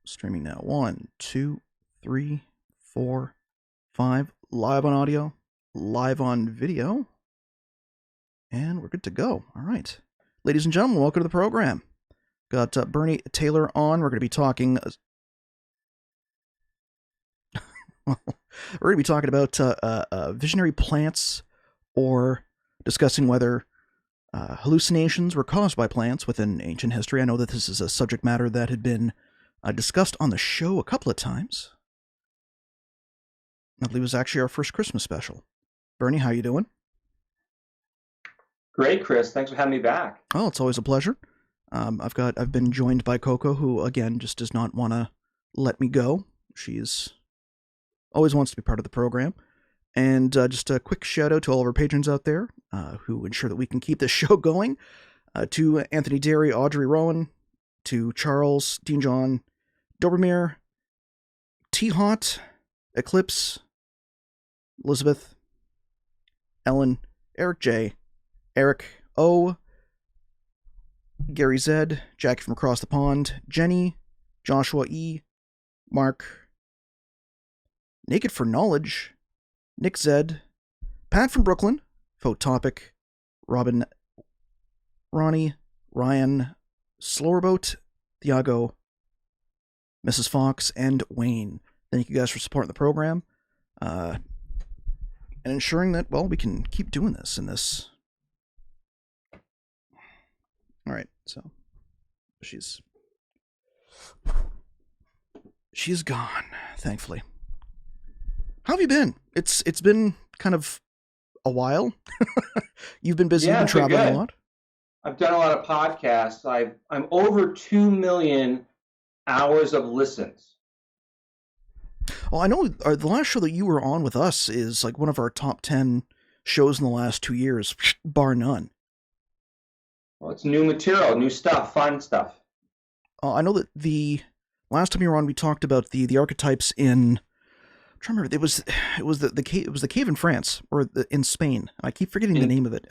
Streaming now. 1, 2, 3, 4, 5. Live on audio, live on video, and we're good to go. All right. Ladies and gentlemen, welcome to the program. Got Bernie Taylor on. We're going to be talking... we're going to be talking about visionary plants, or discussing whether hallucinations were caused by plants within ancient history. I know that this is a subject matter that had been discussed on the show a couple of times. I believe it was actually our first Christmas special. Bernie, how you doing? Great, Chris. Thanks for having me back. Oh, it's always a pleasure. I've been joined by Coco, who again just does not want to let me go. She's always wants to be part of the program. And just a quick shout out to all of our patrons out there who ensure that we can keep this show going. To Anthony Derry, Audrey Rowan, to Charles, Dean John, Dobromir, T-Hot, Eclipse, Elizabeth, Ellen, Eric J, Eric O, Gary Z, Jackie from across the pond, Jenny, Joshua E, Mark, Naked for Knowledge, Nick Z, Pat from Brooklyn, Photopic, Robin, Ronnie, Ryan, Slowerboat, Thiago, Mrs. Fox, and Wayne. Thank you guys for supporting the program and ensuring that, well, we can keep doing this in this. All right, so she's gone, thankfully. How have you been? It's been kind of a while. You've been busy. You've been traveling a lot. I've done a lot of podcasts. I'm over 2 million hours of listens. Oh, I know the last show that you were on with us is like one of our top 10 shows in the last 2 years, bar none. Well, it's new material, new stuff, fun stuff. I know that the last time you were on, we talked about the archetypes in... I'm trying to remember. It was the cave. It was the cave in France or in Spain. I keep forgetting the name of it.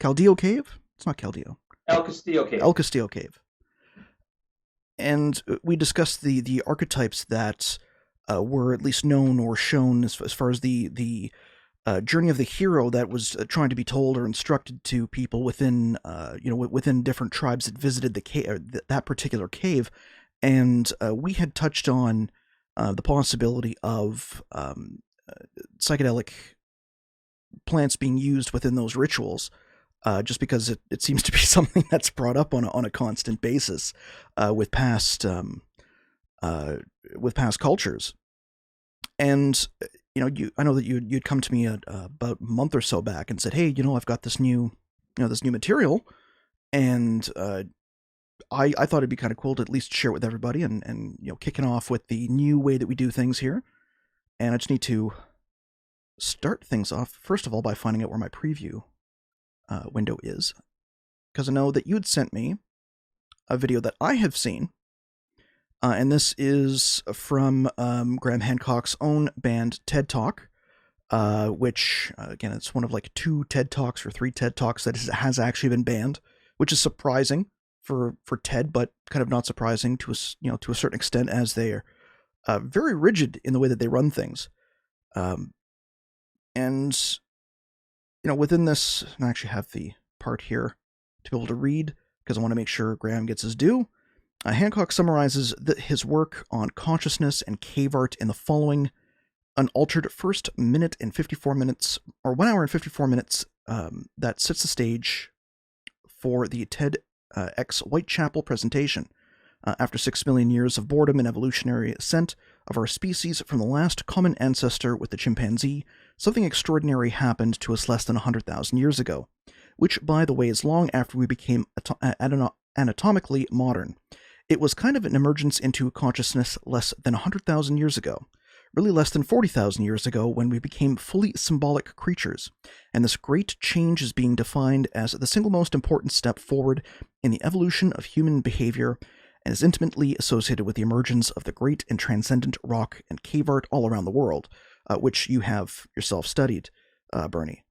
Caldillo Cave. It's not Caldillo. El Castillo Cave. El Castillo Cave. And we discussed the archetypes that were at least known or shown as far as the journey of the hero that was trying to be told or instructed to people within within different tribes that visited the cave, that particular cave. And we had touched on the possibility of psychedelic plants being used within those rituals, just because it seems to be something that's brought up on a constant basis with past cultures. And I know that you'd come to me about a month or so back and said, "Hey, I've got this new material," and I thought it'd be kind of cool to at least share it with everybody and kicking off with the new way that we do things here. And I just need to start things off, first of all, by finding out where my preview window is. Because I know that you'd sent me a video that I have seen. And this is from Graham Hancock's own band, TED Talk, which, again, it's one of like 2 TED Talks or 3 TED Talks that has actually been banned, which is surprising for TED, but kind of not surprising to a certain extent, as they are very rigid in the way that they run things. And within this, I actually have the part here to be able to read because I want to make sure Graham gets his due. Hancock summarizes his work on consciousness and cave art in the following unaltered first minute and 54 minutes, or 1 hour and 54 minutes, that sets the stage for the TED X Whitechapel presentation. After 6 million years of boredom and evolutionary ascent of our species from the last common ancestor with the chimpanzee, something extraordinary happened to us less than 100,000 years ago, which, by the way, is long after we became anatomically modern. It was kind of an emergence into consciousness less than 100,000 years ago, really less than 40,000 years ago, when we became fully symbolic creatures, and this great change is being defined as the single most important step forward in the evolution of human behavior, and is intimately associated with the emergence of the great and transcendent rock and cave art all around the world, which you have yourself studied, Bernie.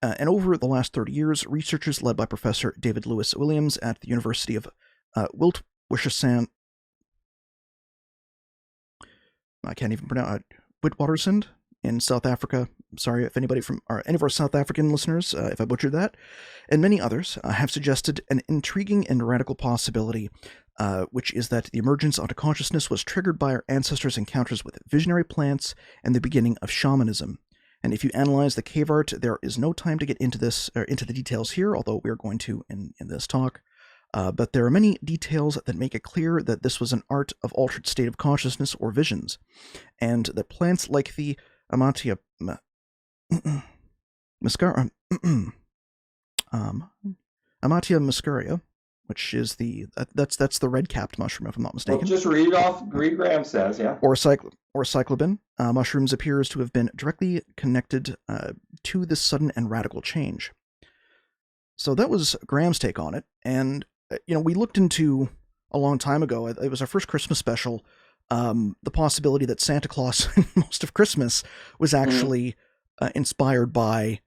And over the last 30 years, researchers led by Professor David Lewis Williams at the University of Witwatersrand, I can't even pronounce Witwatersrand in South Africa. Sorry if anybody from any of our South African listeners, if I butchered that, and many others have suggested an intriguing and radical possibility, which is that the emergence onto consciousness was triggered by our ancestors' encounters with visionary plants and the beginning of shamanism. And if you analyze the cave art, there is no time to get into this or into the details here, although we are going to in this talk. But there are many details that make it clear that this was an art of altered state of consciousness or visions, and that plants like the Amatia muscaria, Amatia muscaria, which is that's the red-capped mushroom, if I'm not mistaken. Well, just read Graham says, yeah. Or cyclobin mushrooms appears to have been directly connected to this sudden and radical change. So that was Graham's take on it, and we looked into a long time ago. It was our first Christmas special. The possibility that Santa Claus and most of Christmas was actually inspired by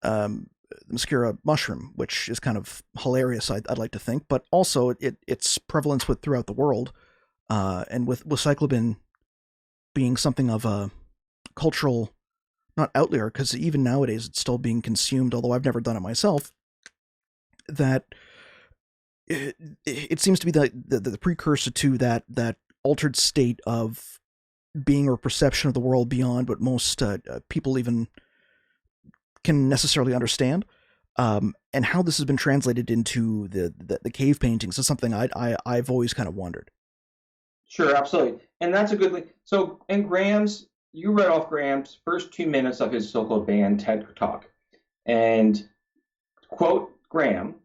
the muscaria mushroom, which is kind of hilarious, I'd like to think, but also its prevalence throughout the world, and with cyclobin being something of a cultural, not outlier, because even nowadays it's still being consumed, although I've never done it myself, that it seems to be the precursor to that altered state of being or perception of the world beyond what most people even can necessarily understand, and how this has been translated into the cave paintings is something I've always kind of wondered. Sure, absolutely, and that's a good link. So, you read off Graham's first 2 minutes of his so-called banned TED Talk, and quote Graham,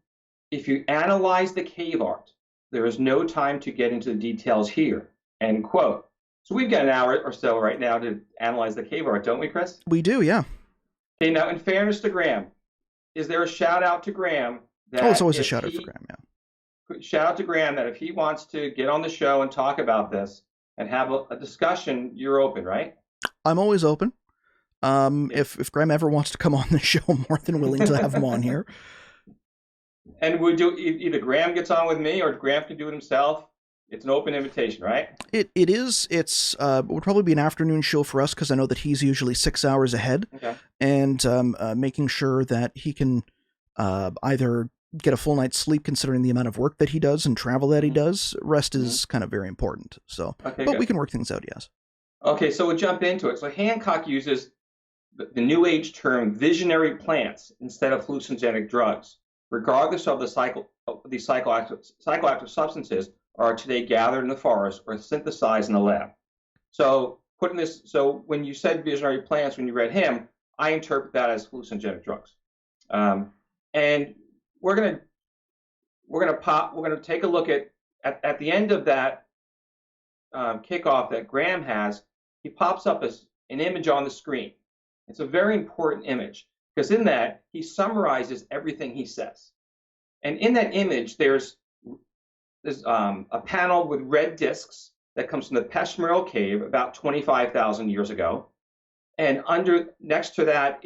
"If you analyze the cave art, there is no time to get into the details here," end quote. So we've got an hour or so right now to analyze the cave art, don't we, Chris? We do, yeah. Okay, now in fairness to Graham, is there a shout out to Graham? It's always a shout out for Graham, yeah. Shout out to Graham that if he wants to get on the show and talk about this and have a discussion, you're open, right? I'm always open. If Graham ever wants to come on the show, I'm more than willing to have him on here. And we do either Graham gets on with me or Graham can do it himself. It's an open invitation, right? It is. It would probably be an afternoon show for us because I know that he's usually 6 hours ahead, okay. And making sure that he can either get a full night's sleep, considering the amount of work that he does and travel that he does. Rest is kind of very important. So, okay, but good. we can work things out. Yes. Okay, so we'll jump into it. So Hancock uses the New Age term visionary plants instead of hallucinogenic drugs, regardless of the psychoactive substances are today gathered in the forest or synthesized in the lab. So so when you said visionary plants, when you read him, I interpret that as hallucinogenic drugs. And we're gonna take a look at the end of that kickoff that Graham has. He pops up as an image on the screen. It's a very important image because in that he summarizes everything he says. And in that image, there's a panel with red discs that comes from the Peshmerga cave about 25,000 years ago. And next to that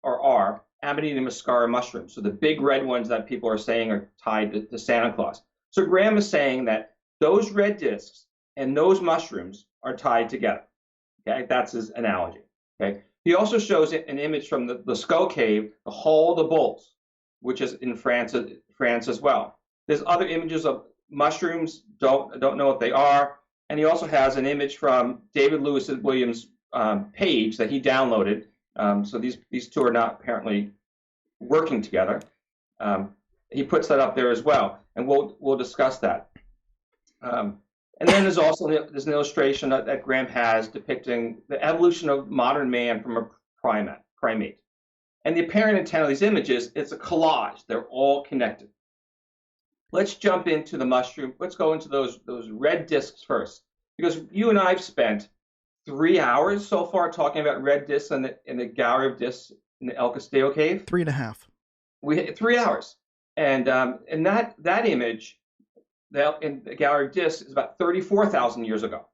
are Amanita muscaria mushrooms. So the big red ones that people are saying are tied to Santa Claus. So Graham is saying that those red discs and those mushrooms are tied together. Okay, that's his analogy. Okay. He also shows an image from the Lascaux cave, the Hall of the Bulls, which is in France as well. There's other images of mushrooms, don't know what they are. And he also has an image from David Lewis Williams' page that he downloaded. So these two are not apparently working together. He puts that up there as well, and we'll discuss that. And then there's an illustration that Graham has depicting the evolution of modern man from a primate. And the apparent intent of these images, it's a collage. They're all connected. Let's jump into the mushroom. Let's go into those red discs first, because you and I have spent 3 hours so far talking about red discs in the gallery of discs in the El Castillo cave. 3.5. We had 3 hours, and that image, in the gallery of discs, is about 34,000 years ago.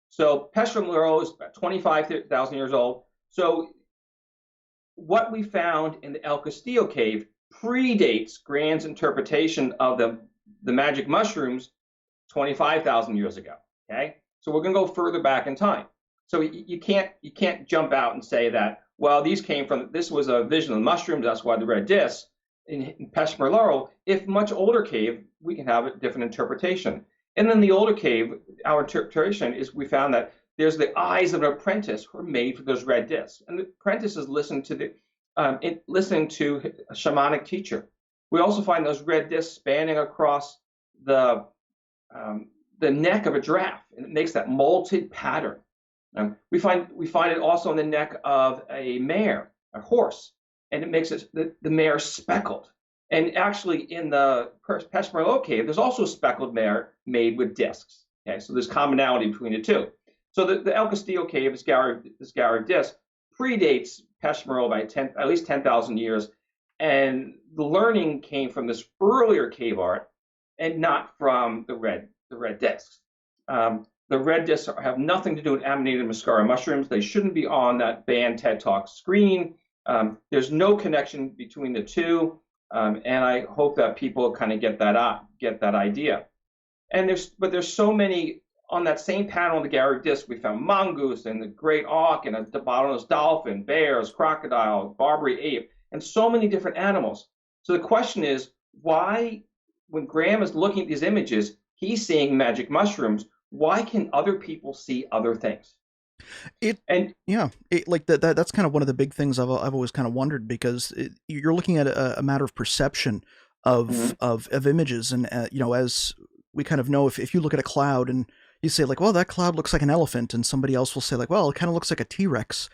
So Peshmerga is about 25,000 years old. So what we found in the El Castillo cave predates Graham's interpretation of the magic mushrooms 25,000 years ago. Okay, so we're going to go further back in time. So you can't jump out and say that, well, this was a vision of the mushrooms, that's why the red disc. In Peshmerga, if much older cave, we can have a different interpretation. And then the older cave, our interpretation is we found that there's the eyes of an apprentice who are made for those red discs, and the apprentice is listening to a shamanic teacher. We also find those red discs spanning across the neck of a giraffe, and it makes that molted pattern. We find it also in the neck of a mare, a horse, and it makes the mare speckled. And actually, in the Peshmerga cave, there's also a speckled mare made with discs. Okay, so there's commonality between the two. So the El Castillo cave, this gallery of discs, predates Peshmerga by at least 10,000 years, and the learning came from this earlier cave art, and not from the red discs. The red discs have nothing to do with Amanita muscaria mushrooms. They shouldn't be on that banned TED Talk screen. There's no connection between the two, and I hope that people kind of get that idea. And there's so many on that same panel on the gallery disc. We found mongoose and the great auk and a bottlenose dolphin, bears, crocodile, Barbary ape, and so many different animals. So the question is, why, when Graham is looking at these images, he's seeing magic mushrooms? Why can other people see other things? That's kind of one of the big things I've always kind of wondered, because you're looking at a matter of perception of images, and as we kind of know, if you look at a cloud and you say like, well, that cloud looks like an elephant, and somebody else will say like, well, it kind of looks like a T-Rex.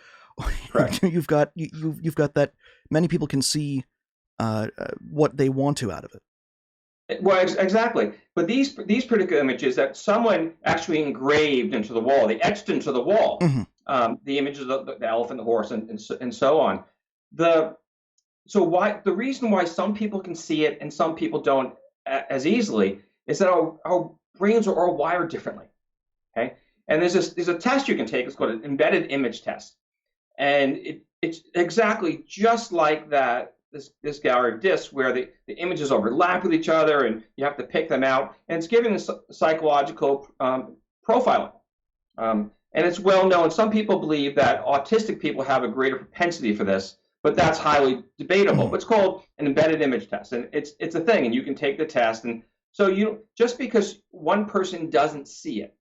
Right. you've got that many people can see what they want to out of it. Well, exactly. But these particular images that someone actually engraved into the wall, they etched into the wall, the images of the elephant, the horse, and so on. The reason why some people can see it and some people don't as easily is that our brains are all wired differently. Okay, and there's a test you can take. It's called an embedded image test, and it's exactly just like that. This gallery of discs where the images overlap with each other and you have to pick them out, and it's giving a psychological profiling. And it's well known. Some people believe that autistic people have a greater propensity for this, but that's highly debatable. But it's called an embedded image test, and it's a thing, and you can take the test. And so just because one person doesn't see it,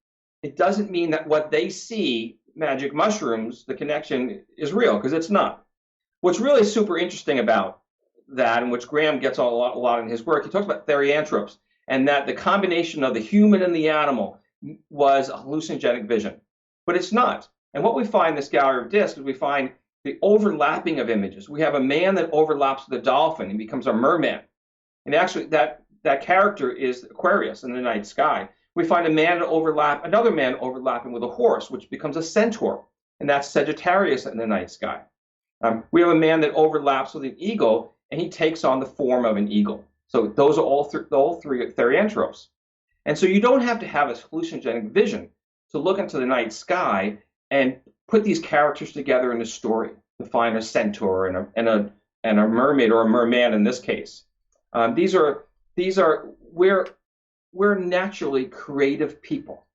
it doesn't mean that what they see, magic mushrooms, the connection is real, because it's not. What's really super interesting about that, and which Graham gets a lot in his work, he talks about therianthropes, and that the combination of the human and the animal was a hallucinogenic vision. But it's not. And what we find in this gallery of discs is we find the overlapping of images. We have a man that overlaps with a dolphin and becomes a merman. And actually, that character is Aquarius in the night sky. We find another man overlapping with a horse, which becomes a centaur, and that's Sagittarius in the night sky. We have a man that overlaps with an eagle, and he takes on the form of an eagle. So those are all three therianthropes. And so you don't have to have a hallucinogenic vision to look into the night sky and put these characters together in a story to find a centaur and a mermaid, or a merman in this case. We're naturally creative people.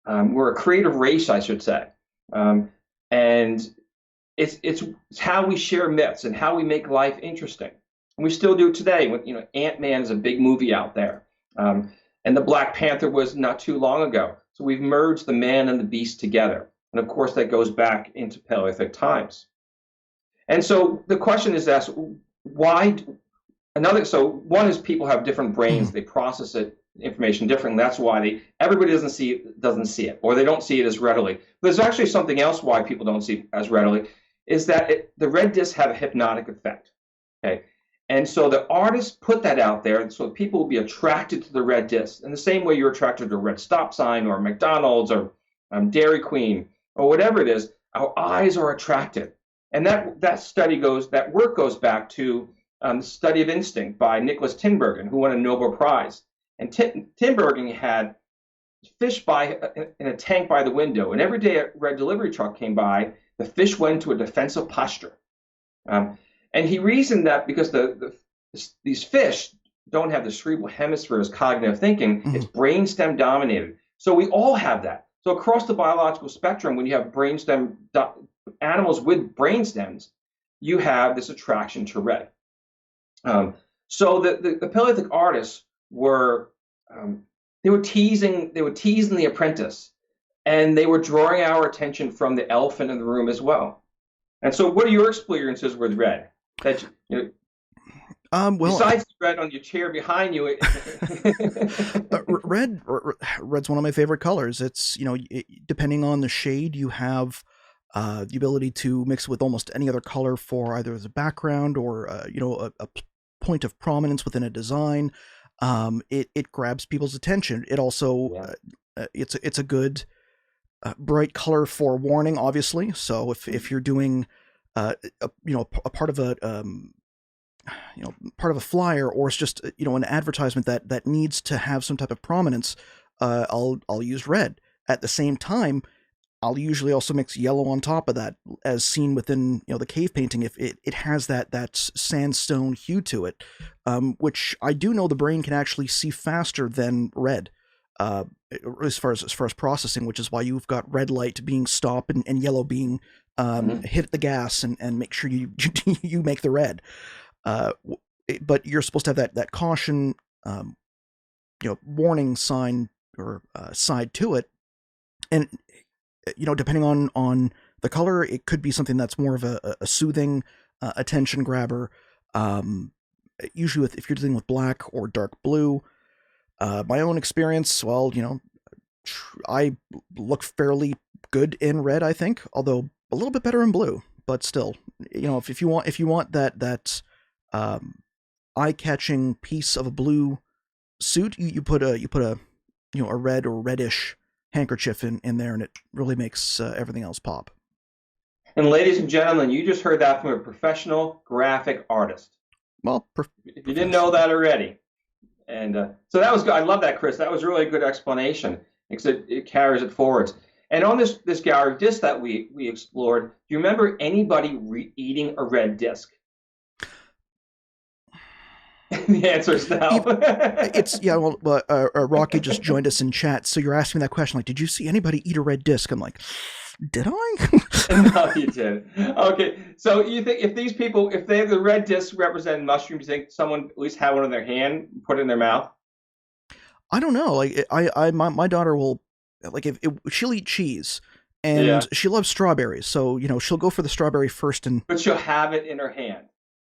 We're a creative race, I should say. And it's how we share myths and how we make life interesting. And we still do it today. Ant-Man is a big movie out there. And the Black Panther was not too long ago. So we've merged the man and the beast together. And of course, that goes back into Paleolithic times. And so the question is asked, why? One is people have different brains. They process information differently. That's why everybody doesn't see it, or they don't see it as readily. But there's actually something else why people don't see it as readily, is that the red discs have a hypnotic effect. Okay, and so the artists put that out there so people will be attracted to the red disc in the same way you're attracted to a red stop sign or McDonald's or Dairy Queen or whatever it is. Our eyes are attracted, and that work goes back to the study of instinct by Nicholas Tinbergen, who won a Nobel Prize. And Tinbergen had fish in a tank by the window, and every day a red delivery truck came by, the fish went into a defensive posture. And he reasoned that because these fish don't have the cerebral hemisphere as cognitive thinking, it's brainstem dominated. So we all have that. So across the biological spectrum, when you have animals with brainstems, you have this attraction to red. So the Paleolithic artists were they were teasing the apprentice, and they were drawing our attention from the elephant in the room as well. And so, what are your experiences with red? That well, besides the red on your chair behind you, red's one of my favorite colors. It's depending on the shade, you have the ability to mix with almost any other color for either as a background or a point of prominence within a design. It grabs people's attention. It also it's a good bright color for warning, obviously. So if you're doing a part of a part of a flyer, or it's just an advertisement that needs to have some type of prominence, I'll use red. At the same time, I'll usually also mix yellow on top of that, as seen within the cave painting. If it has that sandstone hue to it, which I do know the brain can actually see faster than red, as far as processing, which is why you've got red light being stop and yellow being hit the gas and make sure you you make the red. But you're supposed to have that caution, warning sign or side to it, and depending on the color, it could be something that's more of a soothing attention grabber. Usually, if you're dealing with black or dark blue, my own experience, well, I look fairly good in red, I think, although a little bit better in blue. But still, if you want that eye-catching piece of a blue suit, you put a red or reddish handkerchief in there, and it really makes everything else pop. And ladies and gentlemen, you just heard that from a professional graphic artist. Well, if you didn't know that already. And so that was good. I love that, Chris. That was really a good explanation, because it carries it forwards. And on this gallery disc that we explored, do you remember anybody eating a red disc? The answer is no. Rocky just joined us in chat, so you're asking me that question. Like, did you see anybody eat a red disc? I'm like, did I? No, you didn't. Okay, so you think if these people, if they have the red discs representing mushrooms, you think someone at least had one in their hand, put it in their mouth? I don't know. Like, my daughter will, like, if she'll eat cheese, and she loves strawberries, so she'll go for the strawberry first, but she'll have it in her hand.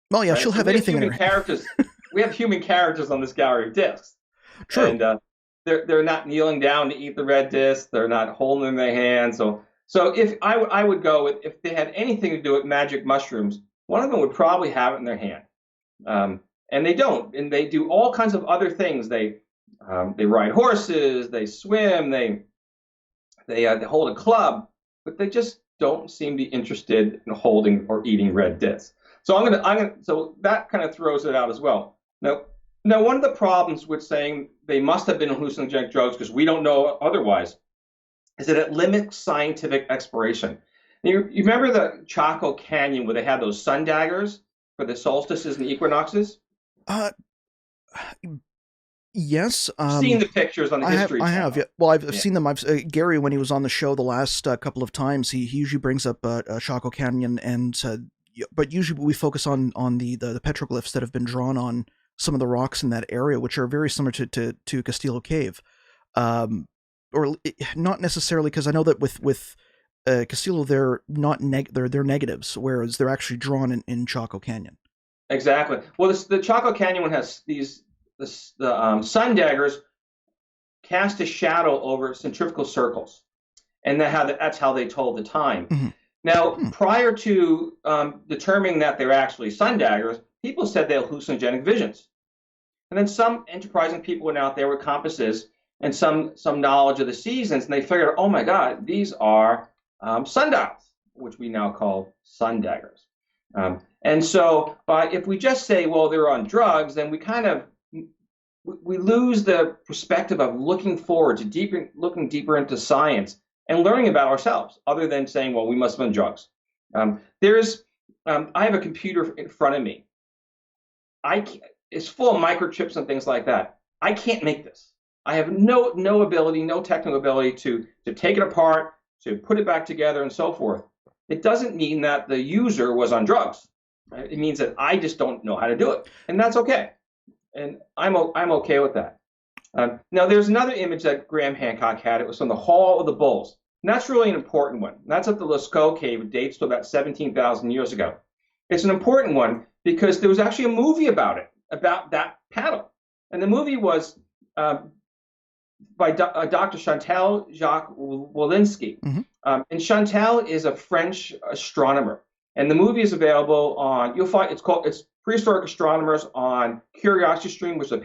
Well, yeah, right? She'll have anything in her hand. We have human characters on this gallery of discs. True. And they're not kneeling down to eat the red disc. They're not holding them in their hands. So if I would go with, if they had anything to do with magic mushrooms, one of them would probably have it in their hand. And they don't. And they do all kinds of other things. They ride horses. They swim. They hold a club, but they just don't seem to be interested in holding or eating red discs. So so that kind of throws it out as well. Now, one of the problems with saying they must have been hallucinogenic drugs, because we don't know otherwise, is that it limits scientific exploration. You remember the Chaco Canyon where they had those sun daggers for the solstices and equinoxes? Yes. I've seen the pictures on the History Channel. I have. Yeah. Well, I've seen them. Gary, when he was on the show the last couple of times, he usually brings up Chaco Canyon, and but usually we focus on the petroglyphs that have been drawn on some of the rocks in that area, which are very similar to Castillo Cave, or not necessarily, because I know that with Castillo they're not they're negatives, whereas they're actually drawn in Chaco Canyon. Exactly. Well, the Chaco Canyon one has the sun daggers cast a shadow over centrifugal circles, and that's how they told the time. Mm-hmm. Now, prior to determining that they're actually sun daggers, people said they were hallucinogenic visions. And then some enterprising people went out there with compasses and some knowledge of the seasons, and they figured, oh my God, these are sundials, which we now call sun daggers. And so if we just say, well, they're on drugs, then we lose the perspective of looking forward to looking deeper into science and learning about ourselves, other than saying, well, we must have been drugs. There's I have a computer in front of me. It's full of microchips and things like that. I can't make this. I have no ability, no technical ability to take it apart, to put it back together, and so forth. It doesn't mean that the user was on drugs. Right? It means that I just don't know how to do it, and that's okay. And I'm okay with that. Now, there's another image that Graham Hancock had. It was from the Hall of the Bulls. And that's really an important one. And that's at the Lascaux Cave. It dates to about 17,000 years ago. It's an important one because there was actually a movie about it, about that panel. And the movie was by Dr. Chantal Jacques Walensky. And Chantal is a French astronomer. And the movie is available on, it's Prehistoric Astronomers on Curiosity Stream, which is a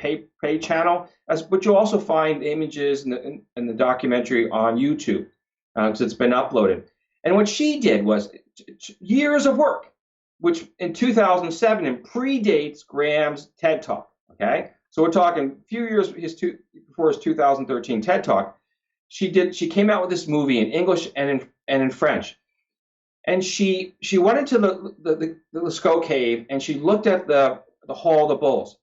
paid channel, but you'll also find images in the documentary on YouTube, because it's been uploaded. And what she did was years of work, which in 2007 and predates Graham's TED Talk. Okay, so we're talking a few years before his 2013 TED Talk. She came out with this movie in English and in French. And she went into the Lascaux Cave and she looked at the Hall of the Bulls.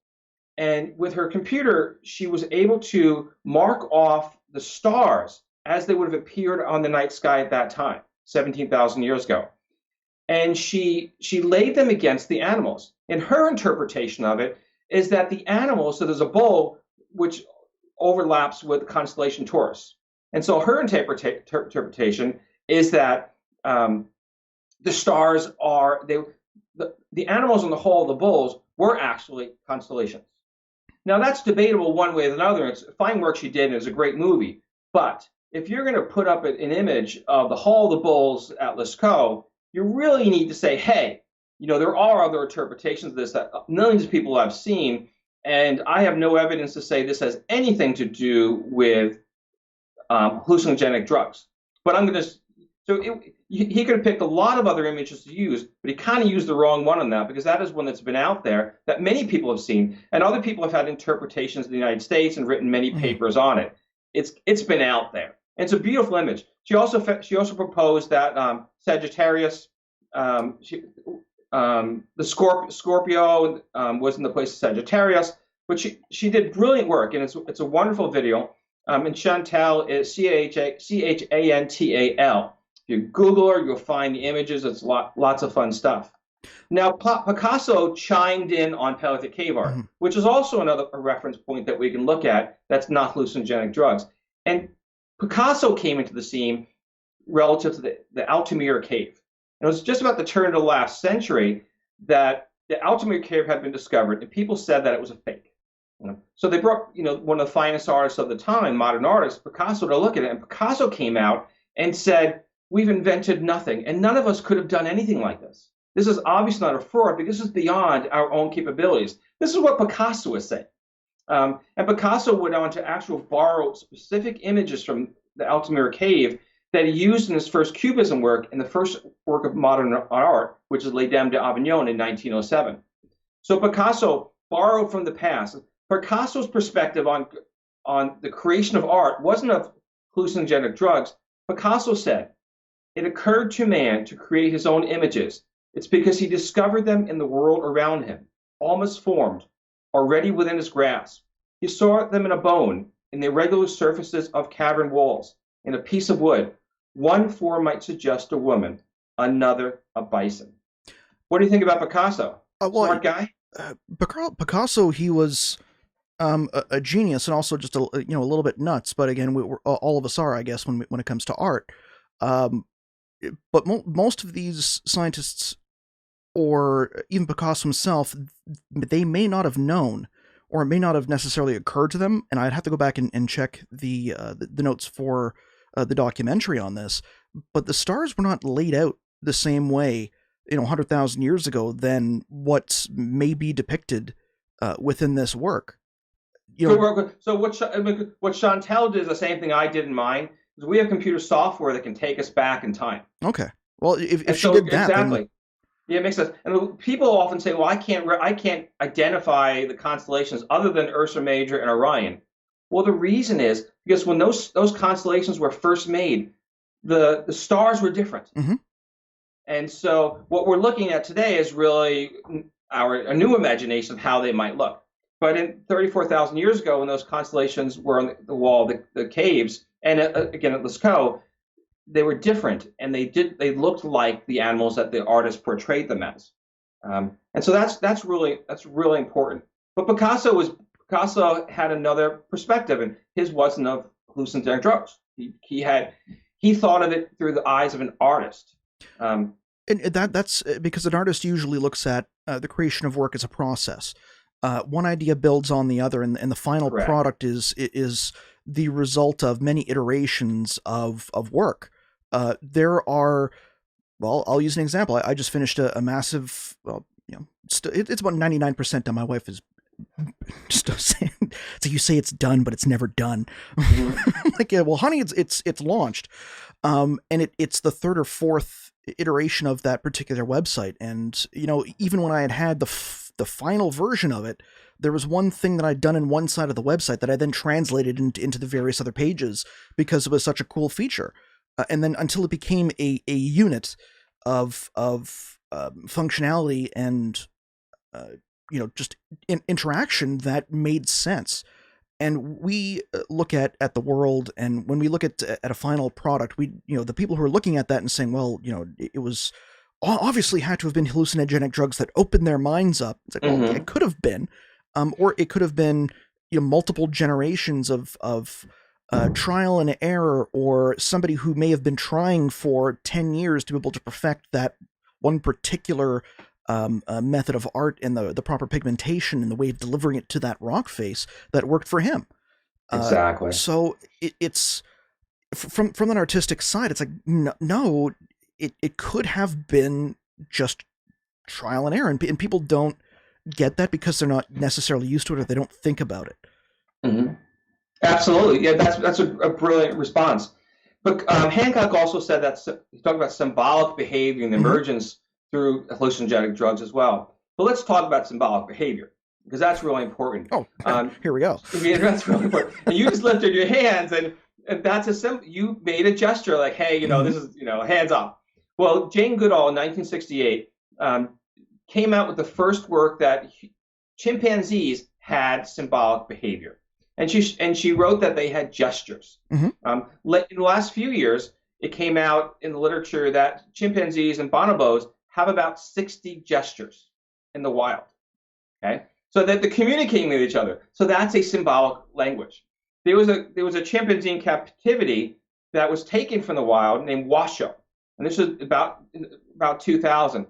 And with her computer, she was able to mark off the stars as they would have appeared on the night sky at that time, 17,000 years ago. And she laid them against the animals. And her interpretation of it is that the animals, so there's a bull which overlaps with the constellation Taurus. And so her interpretation is that the stars are, the animals in the Hall of the Bulls were actually constellations. Now, that's debatable one way or another. It's fine work she did, and it's a great movie. But if you're going to put up an image of the Hall of the Bulls at Lascaux, you really need to say, hey, there are other interpretations of this that millions of people have seen, and I have no evidence to say this has anything to do with hallucinogenic drugs. But I'm going to, he could have picked a lot of other images to use, but he kind of used the wrong one on that, because that is one that's been out there that many people have seen, and other people have had interpretations in the United States and written many papers on it. It's been out there. And it's a beautiful image. She also proposed that Sagittarius, the Scorpio was in the place of Sagittarius, but she did brilliant work, and it's a wonderful video. And Chantal is Chantal. If you Google her, you'll find the images. It's lots of fun stuff. Now, Picasso chimed in on Paleolithic cave art, which is also a reference point that we can look at that's not hallucinogenic drugs. And Picasso came into the scene relative to the Altamira cave. And it was just about the turn of the last century that the Altamira cave had been discovered, and people said that it was a fake. So they brought, one of the finest artists of the time, modern artist, Picasso, to look at it. And Picasso came out and said, we've invented nothing, and none of us could have done anything like this. This is obviously not a fraud, because this is beyond our own capabilities. This is what Picasso was saying. And Picasso went on to actually borrow specific images from the Altamira cave that he used in his first Cubism work and the first work of modern art, which is Les Dames d'Avignon in 1907. So Picasso borrowed from the past. Picasso's perspective on the creation of art wasn't of hallucinogenic drugs. Picasso said, it occurred to man to create his own images. It's because he discovered them in the world around him, almost formed, already within his grasp. He saw them in a bone, in the irregular surfaces of cavern walls, in a piece of wood. One form might suggest a woman, another a bison. What do you think about Picasso? Smart guy? Picasso, he was a genius, and also just a little bit nuts. But again, all of us are, I guess, when it comes to art. But most of these scientists, or even Picasso himself, they may not have known, or it may not have necessarily occurred to them. And I'd have to go back and check the notes for the documentary on this. But the stars were not laid out the same way, 100,000 years ago, than what's maybe depicted within this work. So what Chantal did is the same thing I did in mine. We have computer software that can take us back in time. Okay. Well, if she did that, exactly. Then... Yeah, it makes sense. And people often say, "Well, I can't identify the constellations other than Ursa Major and Orion." Well, the reason is because when those constellations were first made, the stars were different. And so what we're looking at today is really a new imagination of how they might look. But in 34,000 years ago, when those constellations were on the wall, the caves, and again at Lascaux, they were different, and they looked like the animals that the artist portrayed them as. And so that's really important. But Picasso had another perspective, and his wasn't of hallucinogenic drugs. He thought of it through the eyes of an artist. And that's because an artist usually looks at the creation of work as a process. One idea builds on the other, and the final Correct. product is the result of many iterations of work. There are, well, I'll use an example. I just finished a massive, well, it's about 99% done. My wife is just saying, so you say it's done, but it's never done. Mm-hmm. Like, yeah, well, honey, it's launched, and it's the third or fourth iteration of that particular website. And even when I had the final version of it, there was one thing that I'd done in one side of the website that I then translated into the various other pages because it was such a cool feature. And then until it became a unit of functionality and just interaction that made sense. And we look at the world, and when we look at a final product, we the people who are looking at that and saying, well, it was obviously had to have been hallucinogenic drugs that opened their minds up. It's like, well, Mm-hmm. it could have been, or it could have been multiple generations of trial and error, or somebody who may have been trying for 10 years to be able to perfect that one particular method of art and the proper pigmentation and the way of delivering it to that rock face that worked for him. Exactly. So it's from an artistic side, it's like, no, it could have been just trial and error, and people don't get that because they're not necessarily used to it, or they don't think about it. Mm-hmm. Absolutely. Yeah, that's a brilliant response. But Hancock also said that he talked about symbolic behavior and Mm-hmm. emergence through hallucinogenic drugs as well. But let's talk about symbolic behavior because that's really important. Oh, here we go. I mean, that's really important. And you just lifted your hands, and that's a simple. You made a gesture like, "Hey, this is hands up." Well, Jane Goodall in 1968 came out with the first work that chimpanzees had symbolic behavior. And she wrote that they had gestures. Mm-hmm. In the last few years, it came out in the literature that chimpanzees and bonobos have about 60 gestures in the wild. Okay, so that they're communicating with each other. So that's a symbolic language. There was a chimpanzee in captivity that was taken from the wild named Washoe, and this was about 2000.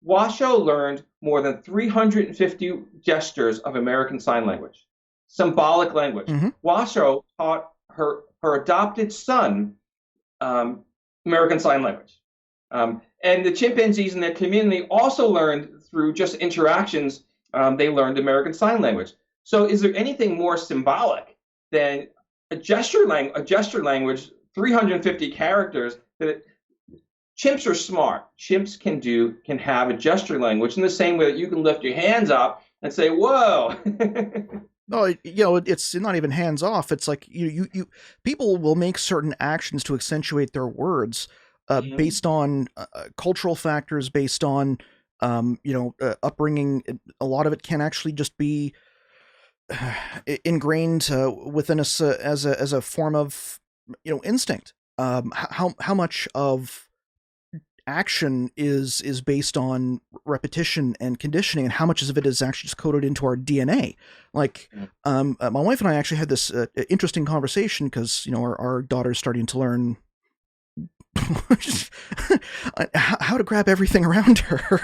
Washoe learned more than 350 gestures of American Sign Language. Symbolic language. Mm-hmm. Washoe taught her adopted son American Sign Language. And the chimpanzees in their community also learned through just interactions, they learned American Sign Language. So is there anything more symbolic than a gesture language, 350 characters that chimps are smart. Chimps can have a gesture language in the same way that you can lift your hands up and say, whoa. No, it's not even hands off. It's like you people will make certain actions to accentuate their words based on cultural factors, based on upbringing. A lot of it can actually just be ingrained within us as a form of instinct. How much of action is based on repetition and conditioning, and how much of it is actually just coded into our DNA. Like, my wife and I actually had this interesting conversation because our daughter's starting to learn how to grab everything around her.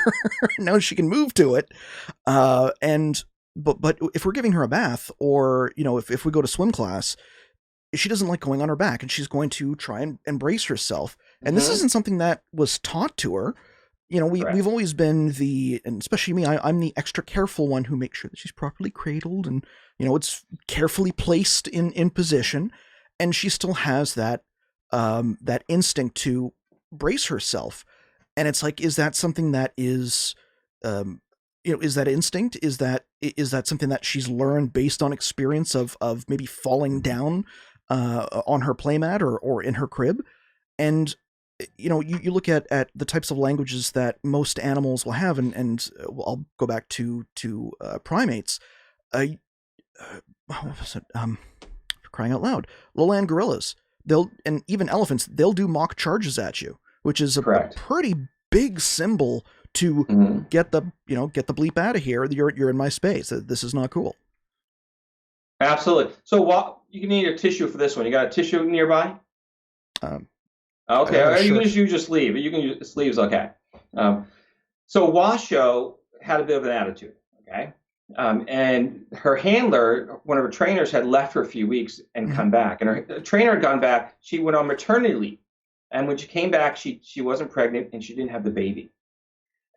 Now she can move to it, but if we're giving her a bath, or if we go to swim class, she doesn't like going on her back, and she's going to try and embrace herself. And this isn't something that was taught to her. We've always been and especially me, I'm the extra careful one who makes sure that she's properly cradled and, it's carefully placed in position. And she still has that instinct to brace herself. And it's like, is that something that is, is that instinct? Is that something that she's learned based on experience of maybe falling down on her playmat or in her crib? And you look at the types of languages that most animals will have, and I'll go back to primates. Uh, what was it? For crying out loud, lowland gorillas. And even elephants, they'll do mock charges at you, which is a Correct. pretty big symbol to Hmm. get the bleep out of here. You're in my space. This is not cool. Absolutely. So what you need a tissue for this one. You got a tissue nearby? Um, Okay. Or you sure. can just use your sleeve. You can use the sleeves. Okay. Um, so Washoe had a bit of an attitude. Okay. And her handler, one of her trainers, had left for a few weeks and Mhm. come back. And her trainer had gone back. She went on maternity leave. And when she came back, she wasn't pregnant and she didn't have the baby.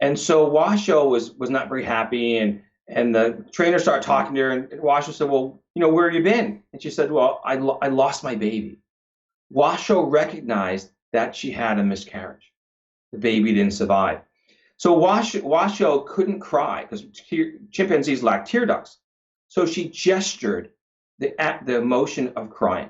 And so Washoe was not very happy, and the trainer started talking to her, and Washoe said, "Well, where have you been?" And she said, "Well, I lost my baby." Washoe recognized that she had a miscarriage. The baby didn't survive. So Washoe couldn't cry because chimpanzees lack tear ducts. So she gestured the emotion of crying.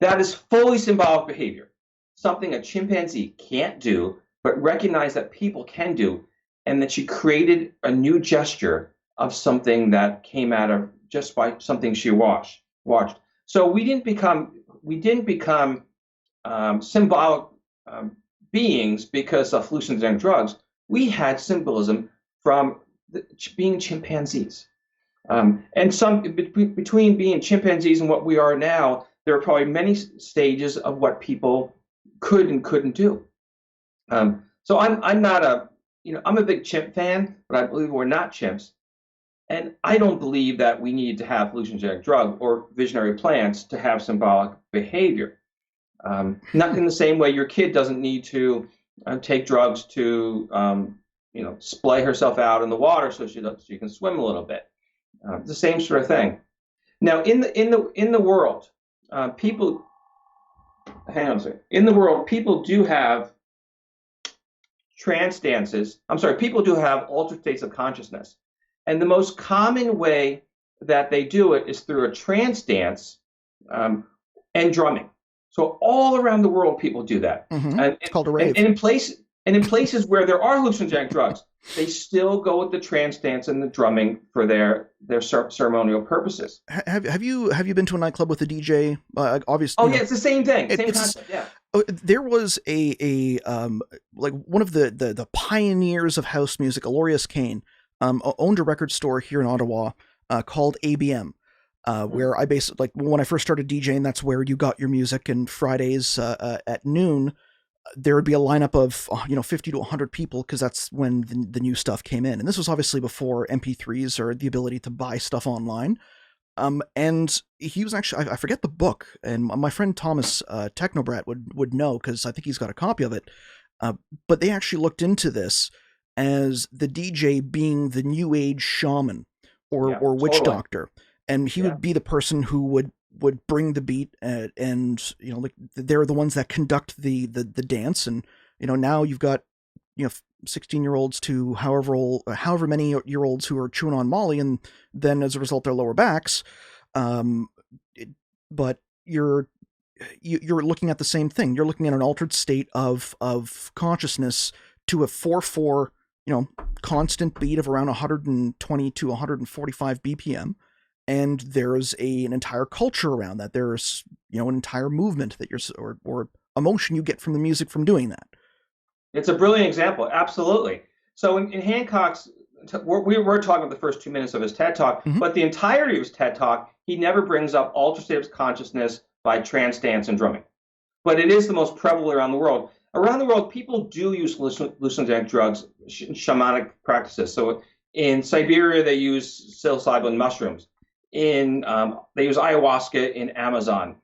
That is fully symbolic behavior, something a chimpanzee can't do, but recognize that people can do, and that she created a new gesture of something that came out of just by something she watched. So we didn't become symbolic beings because of hallucinogenic drugs. We had symbolism from being chimpanzees. And between being chimpanzees and what we are now, there are probably many stages of what people could and couldn't do. So I'm not I'm a big chimp fan, but I believe we're not chimps. And I don't believe that we need to have hallucinogenic drug or visionary plants to have symbolic behavior. Not in the same way your kid doesn't need to take drugs to splay herself out in the water so she can swim a little bit. The same sort of thing. Now, in the world, people hang on a second. In the world, people do have trance dances. I'm sorry, people do have altered states of consciousness, and the most common way that they do it is through a trance dance um, and drumming. So all around the world, people do that, and It's called a and, rave. and in place and in places where there are hallucinogenic drugs, they still go with the trance dance and the drumming for their ceremonial purposes. Have you been to a nightclub with a DJ? Obviously, Oh yeah, it's the same thing, same it's concept. Yeah. there was a like one of the pioneers of house music, Alorius Kane, owned a record store here in Ottawa called ABM. Where I basically, like, when I first started DJing, that's where you got your music. And Fridays at noon, there would be a lineup of 50 to 100 people, because that's when the new stuff came in. And this was obviously before MP3s or the ability to buy stuff online. And he was actually, I forget the book, and my friend Thomas Technobrat would know, because I think he's got a copy of it. But they actually looked into this as the DJ being the new age shaman or Yeah, witch totally. doctor, and he Yeah. would be the person who would bring the beat, and like, they're the ones that conduct the dance. And now you've got 16-year-olds to however many year olds who are chewing on Molly, and then as a result their lower backs. Um, it, but you're looking at the same thing. You're looking at an altered state of consciousness to a 4/4 constant beat of around 120 to 145 BPM. And there's an entire culture around that. There's an entire movement that or emotion you get from the music from doing that. It's a brilliant example. Absolutely. So in Hancock's, we were talking about the first 2 minutes of his TED Talk, Mm-hmm. but the entirety of his TED Talk, he never brings up altered state of consciousness by trance dance and drumming. But it is the most prevalent around the world. Around the world, people do use hallucinogenic drugs, shamanic practices. So in Siberia, they use psilocybin mushrooms. They use ayahuasca in Amazon.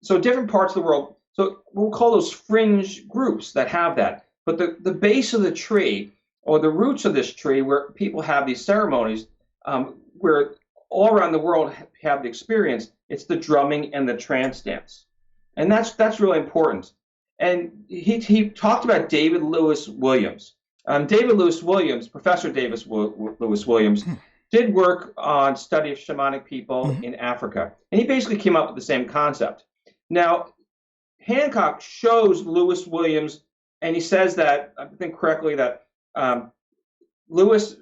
So different parts of the world. So we'll call those fringe groups that have that. But the base of the tree, or the roots of this tree, where people have these ceremonies, where all around the world have the experience, it's the drumming and the trance dance. And that's really important. And he talked about David Lewis Williams. David Lewis Williams, Professor Davis Lewis Williams, did work on study of shamanic people Mm-hmm. in Africa, and he basically came up with the same concept. Now, Hancock shows Lewis Williams, and he says that, I think correctly, that Lewis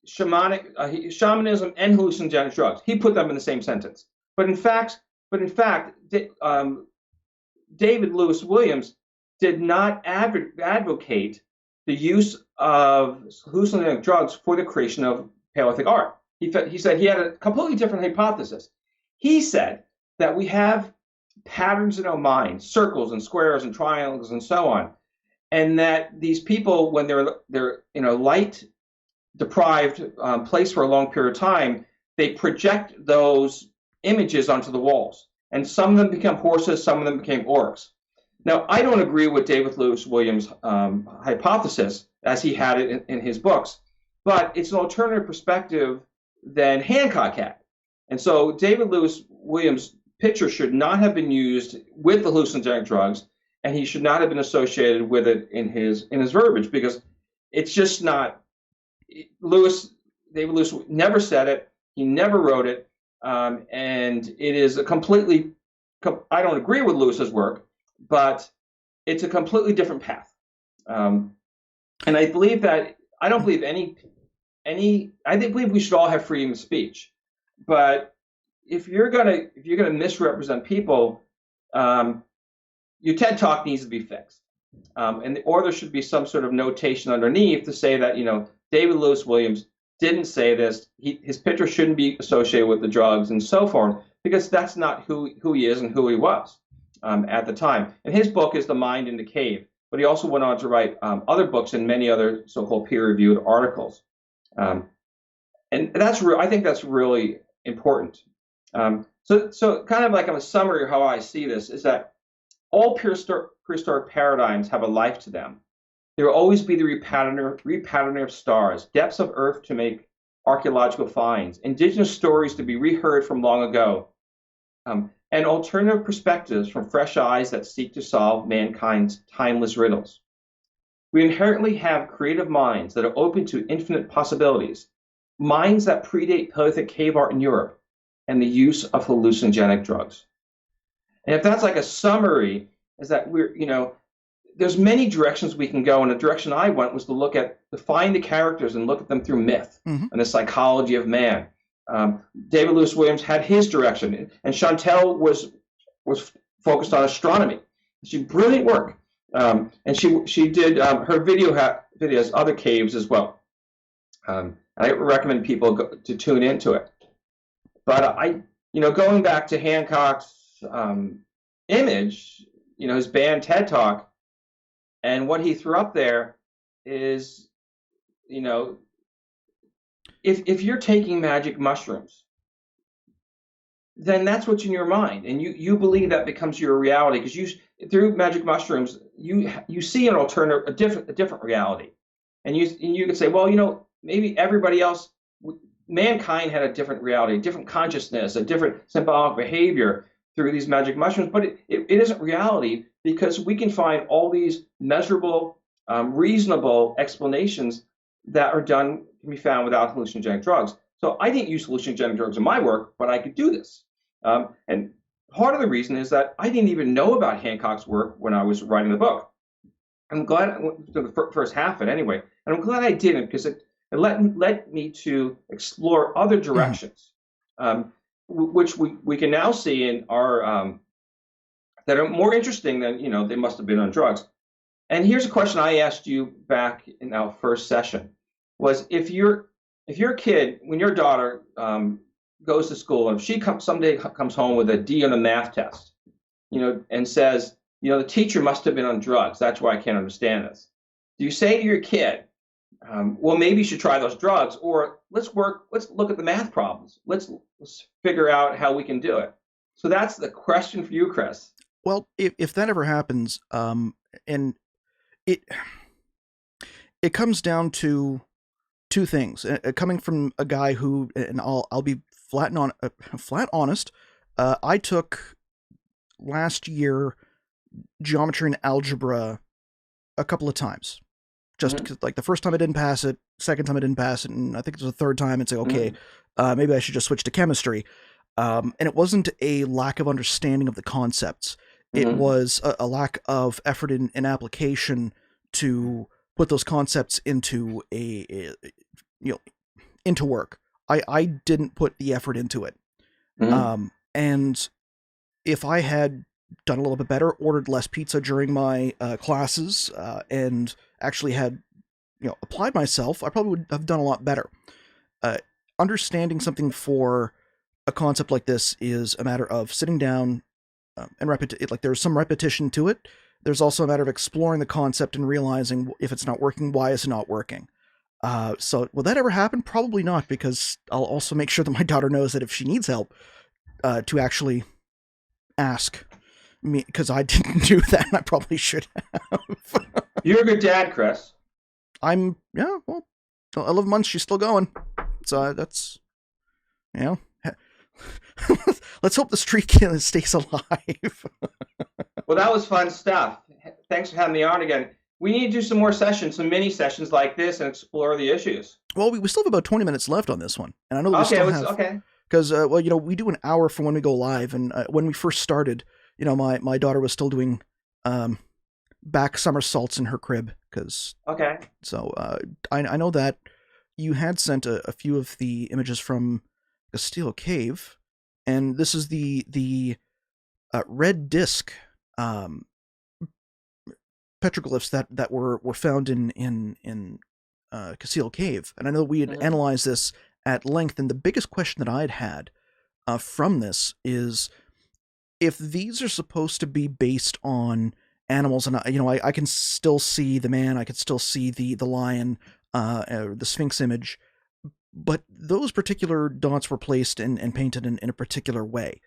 shamanism and hallucinogenic drugs. He put them in the same sentence. But in fact, David Lewis Williams did not advocate the use of hallucinogenic drugs for the creation of Paleolithic art. He said he had a completely different hypothesis. He said that we have patterns in our mind, circles and squares and triangles and so on, and that these people, when they're in a light deprived place for a long period of time, they project those images onto the walls. And some of them become horses, some of them became orcs. Now, I don't agree with David Lewis Williams' hypothesis as he had it in his books, but it's an alternative perspective than Hancock had. And so David Lewis Williams' picture should not have been used with the hallucinogenic drugs, and he should not have been associated with it in his verbiage, because it's just not. David Lewis never said it. He never wrote it, and it is a completely. I don't agree with Lewis's work, but it's a completely different path. And I believe that I don't believe any. I believe we should all have freedom of speech, but if you're gonna misrepresent people, your TED Talk needs to be fixed, or there should be some sort of notation underneath to say that David Lewis Williams didn't say this. His picture shouldn't be associated with the drugs and so forth, because that's not who he is and who he was at the time. And his book is The Mind in the Cave, but he also went on to write other books and many other so-called peer-reviewed articles. And I think that's really important. So kind of like a summary of how I see this is that all prehistoric paradigms have a life to them. There will always be the repatterning of stars, depths of earth to make archaeological finds, indigenous stories to be reheard from long ago, and alternative perspectives from fresh eyes that seek to solve mankind's timeless riddles. We inherently have creative minds that are open to infinite possibilities, minds that predate Paleolithic cave art in Europe, and the use of hallucinogenic drugs. And if that's like a summary, is that there's many directions we can go, and the direction I went was to find the characters and look at them through myth and the psychology of man. David Lewis Williams had his direction, and Chantel was focused on astronomy. She did brilliant work, and she did her videos, other caves as well. And I recommend people to tune into it. But going back to Hancock's image, his band TED Talk, and what he threw up there is, if you're taking magic mushrooms, then that's what's in your mind, and you believe that becomes your reality, because through magic mushrooms you see a different reality, and you could say, well, maybe everybody else, mankind had a different reality, different consciousness, a different symbolic behavior through these magic mushrooms, but it isn't reality, because we can find all these measurable, reasonable explanations that can be found without hallucinogenic drugs. So I didn't use hallucinogenic drugs in my work, but I could do this. And part of the reason is that I didn't even know about Hancock's work when I was writing the book. I'm glad I went to the first half of it anyway, and I'm glad I didn't, because it led me to explore other directions, which we can now see in our that are more interesting than they must have been on drugs. And here's a question I asked you back in our first session: was if your kid, when your daughter goes to school, and if she someday comes home with a D on a math test, and says, the teacher must have been on drugs, that's why I can't understand this. Do you say to your kid, well, maybe you should try those drugs, or let's look at the math problems. Let's figure out how we can do it. So that's the question for you, Chris. Well, if that ever happens, and it comes down to two things. Coming from a guy who, and I'll be flat honest, I took last year geometry and algebra a couple of times. Just because, like, the first time I didn't pass it, second time I didn't pass it, and I think it was the third time, it's like, okay, maybe I should just switch to chemistry. And it wasn't a lack of understanding of the concepts. It Mm-hmm. was a lack of effort in application to put those concepts into you know into work. I didn't put the effort into it. Mm-hmm. And if I had done a little bit better, ordered less pizza during my classes, and actually had applied myself, I probably would have done a lot better. Uh, Understanding something for a concept like this is a matter of sitting down, and like there's some repetition to it. There's also a matter of exploring the concept and realizing if it's not working, why is it not working. So will that ever happen? Probably not, because I'll also make sure that my daughter knows that if she needs help, to actually ask me, because I didn't do that and I probably should have. You're a good dad, Chris. Yeah, well, 11 months, she's still going. So that's, you know, let's hope the streak stays alive. Well, that was fun stuff. Thanks for having me on again. We need to do some more sessions, some mini sessions like this, and explore the issues. Well, we still have about 20 minutes left on this one. And I know that we Okay, still have, okay. because, well, we do an hour from when we go live. And when we first started, my daughter was still doing back somersaults in her crib. Okay. So I know that you had sent a few of the images from Castile Cave, and this is the red disc petroglyphs that were found in Castile Cave. And I know we had Mm-hmm. analyzed this at length, and the biggest question that I'd had from this is if these are supposed to be based on animals, and I can still see the man, I can still see the lion, the Sphinx image, but those particular dots were placed and painted in a particular way.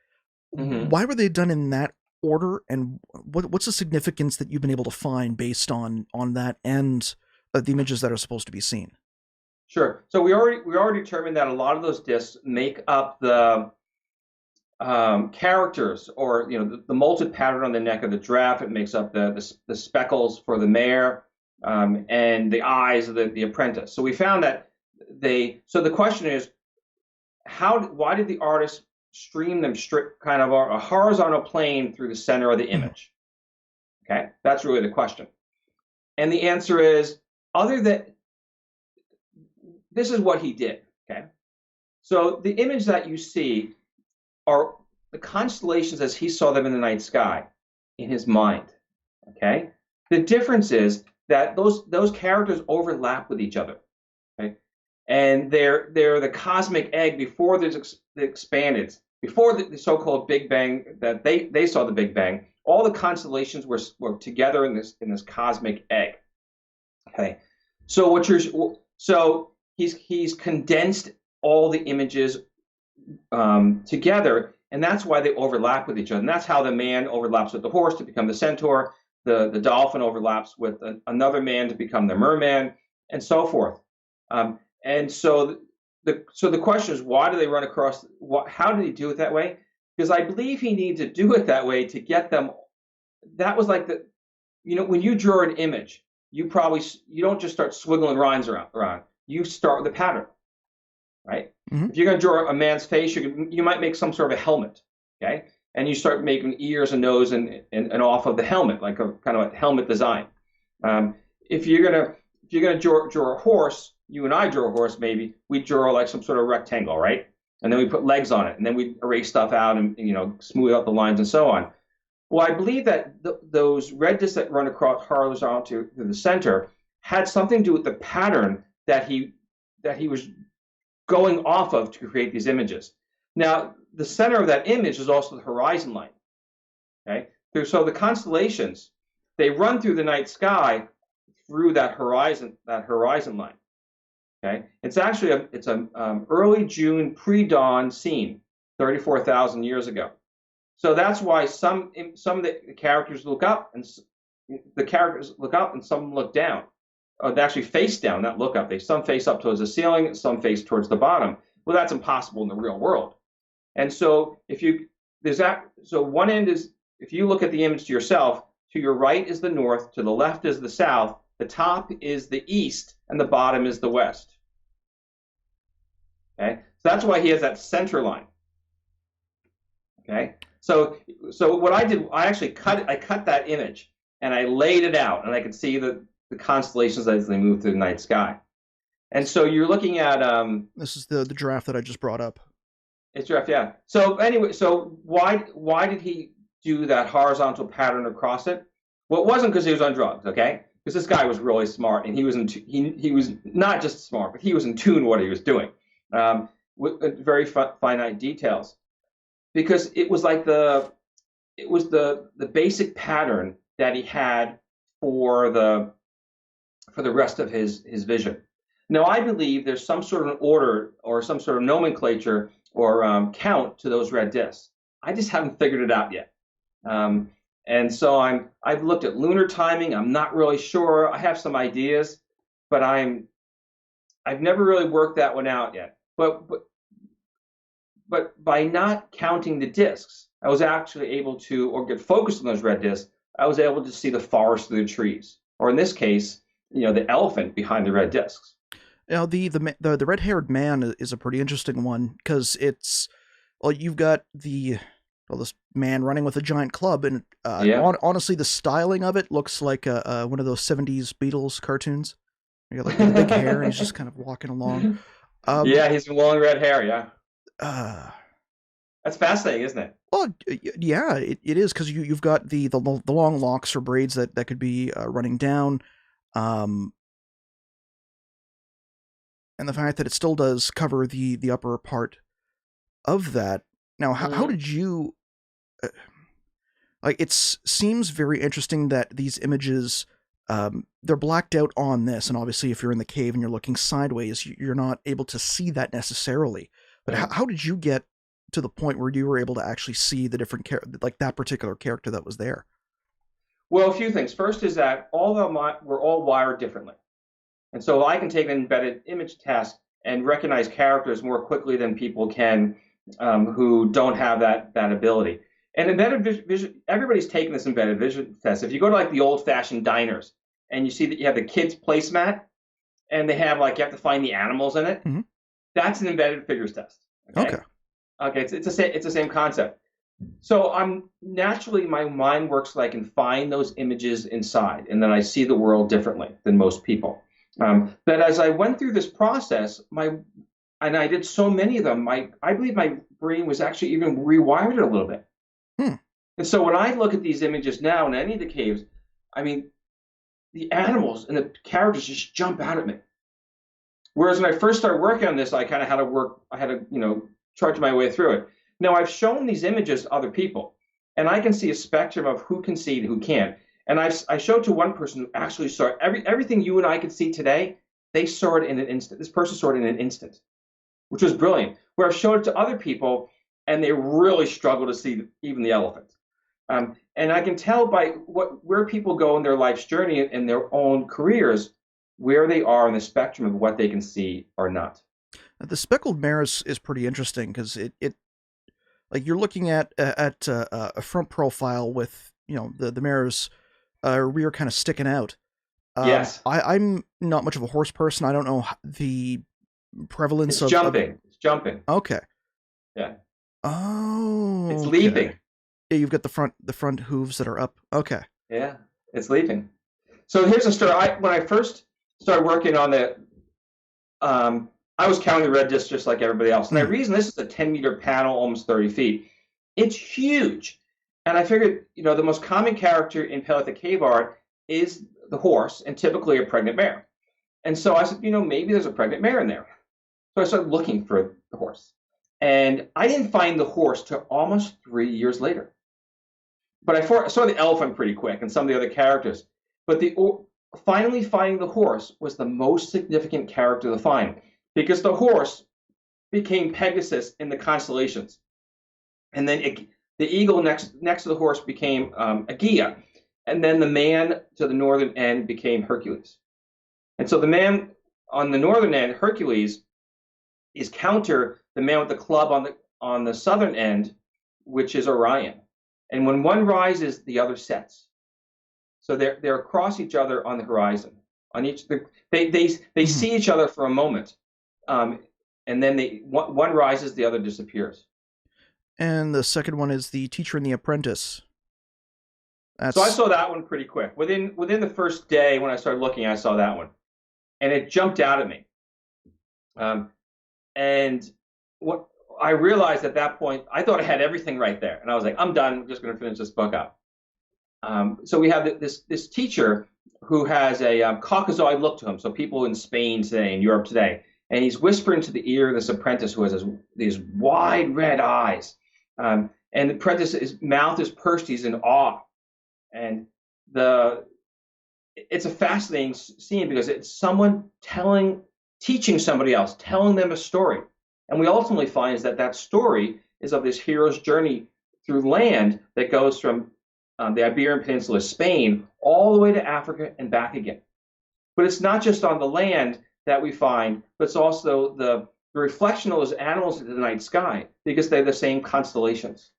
Mm-hmm. Why were they done in that order, and what's the significance that you've been able to find based on that and the images that are supposed to be seen? Sure. So we already determined that a lot of those discs make up the characters, or the molded pattern on the neck of the giraffe. It makes up the speckles for the mare, and the eyes of the apprentice. So we found that So the question is, why did the artist stream them kind of a horizontal plane through the center of the image? Okay, that's really the question. And the answer is, other than this is what he did. Okay, so the image that you see are the constellations as he saw them in the night sky in his mind. Okay, the difference is that those characters overlap with each other. Okay, and they're the cosmic egg before there's expanded, before the so-called Big Bang, that they saw the Big Bang. All the constellations were together in this cosmic egg. Okay, so he's condensed all the images together, and that's why they overlap with each other. And that's how the man overlaps with the horse to become the centaur. The dolphin overlaps with another man to become the merman, and so forth. And so the question is, why do they run across? How did he do it that way? Because I believe he needed to do it that way to get them. That was like when you draw an image, you don't just start swiggling lines around. You start with a pattern, right? Mm-hmm. If you're going to draw a man's face, you might make some sort of a helmet, okay? And you start making ears and nose and off of the helmet, like a kind of a helmet design. If you're gonna draw a horse, you and I draw a horse, maybe we draw like some sort of rectangle, right? And then we put legs on it, and then we erase stuff out and smooth out the lines and so on. Well, I believe that those red discs that run across horizontal to the center had something to do with the pattern that he was going off of to create these images. Now, the center of that image is also the horizon line. Okay, so the constellations, they run through the night sky through that horizon line. Okay, it's actually it's an early June pre-dawn scene, 34,000 years ago. So that's why some of the characters look up, and some look down. They actually face down, not look up. Some face up towards the ceiling, some face towards the bottom. Well, that's impossible in the real world. And so one end is, if you look at the image to yourself, to your right is the north, to the left is the south, the top is the east, and the bottom is the west. Okay, so that's why he has that center line. Okay, So what I did, I cut that image and I laid it out, and I could see the constellations as they move through the night sky. And so you're looking at This is the draft that I just brought up. it's rough, yeah. So anyway, so why did he do that horizontal pattern across it? Well, it wasn't because he was on drugs, okay? Because this guy was really smart, and he was not just smart, but he was in tune with what he was doing, with very finite details. Because it was like the basic pattern that he had for the rest of his vision. Now, I believe there's some sort of order or some sort of nomenclature or count to those red discs. I just haven't figured it out yet. And so I've looked at lunar timing. I'm not really sure. I have some ideas, but I've never really worked that one out yet. But by not counting the discs, I was actually able to, or get focused on those red discs, I was able to see the forest through the trees, or in this case, the elephant behind the red discs. Now, the red-haired man is a pretty interesting one because you've got this man running with a giant club, and honestly, the styling of it looks like one of those '70s Beatles cartoons. You got like the big hair, and he's just kind of walking along. Yeah, he's long red hair. Yeah. That's fascinating, isn't it? Well, yeah, it is because you've got the long locks or braids that could be running down. And the fact that it still does cover the upper part of that. Now, how did you it seems very interesting that these images they're blacked out on this, and obviously if you're in the cave and you're looking sideways, you're not able to see that necessarily. But how did you get to the point where you were able to actually see the different like that particular character that was there? Well, a few things. First is that all of them were all wired differently. And so I can take an embedded image test and recognize characters more quickly than people can who don't have that ability. And embedded vision, everybody's taking this embedded vision test. If you go to like the old-fashioned diners and you see that you have the kids' placemat and they have you have to find the animals in it, that's an embedded figures test. Okay. It's the same concept. So naturally my mind works so I can find those images inside, and then I see the world differently than most people. But as I went through this process, and I did so many of them, I believe my brain was actually even rewired a little bit. And so when I look at these images now in any of the caves, I mean, the animals and the characters just jump out at me. Whereas when I first started working on this, I kind of had to charge my way through it. Now I've shown these images to other people, and I can see a spectrum of who can see and who can't. And I showed to one person who actually saw everything you and I could see today. They saw it in an instant. This person saw it in an instant, which was brilliant. Where I've showed it to other people, and they really struggle to see even the elephant. And I can tell by where people go in their life's journey and their own careers, where they are in the spectrum of what they can see or not. The speckled mare is pretty interesting because it like you're looking at a front profile with the mare's rear kind of sticking out. Yes. I'm not much of a horse person. I don't know the prevalence of jumping. It's jumping. Okay. Yeah. Oh. It's leaping. Yeah, you've got the front hooves that are up. Okay. Yeah, it's leaping. So here's a story. When I first started working on it, I was counting the red discs just like everybody else. And the reason this is a 10-meter panel, almost 30 feet, it's huge. And I figured, the most common character in Paleolithic cave art is the horse, and typically a pregnant mare. And so I said, maybe there's a pregnant mare in there. So I started looking for the horse. And I didn't find the horse till almost 3 years later. But I saw the elephant pretty quick and some of the other characters. But finally finding the horse was the most significant character to find, because the horse became Pegasus in the constellations. And then the eagle next to the horse became Aegea. And then the man to the northern end became Hercules. And so the man on the northern end, Hercules, is counter the man with the club on the southern end, which is Orion. And when one rises, the other sets. So they're across each other on the horizon. They see each other for a moment, and then one rises, the other disappears. And the second one is The Teacher and the Apprentice. So I saw that one pretty quick. Within the first day when I started looking, I saw that one, and it jumped out at me. And what I realized at that point, I thought I had everything right there, and I was like, I'm done. I'm just going to finish this book up. So we have this teacher who has a Caucasoid look to him. So people in Spain today, in Europe today, and he's whispering to the ear of this apprentice who has these wide red eyes, and the apprentice, his mouth is pursed. He's in awe, and it's a fascinating scene because it's someone teaching somebody else, telling them a story. And we ultimately find is that story is of this hero's journey through land that goes from the Iberian Peninsula, Spain, all the way to Africa and back again. But it's not just on the land that we find, but it's also the reflection of those animals in the night sky, because they're the same constellations.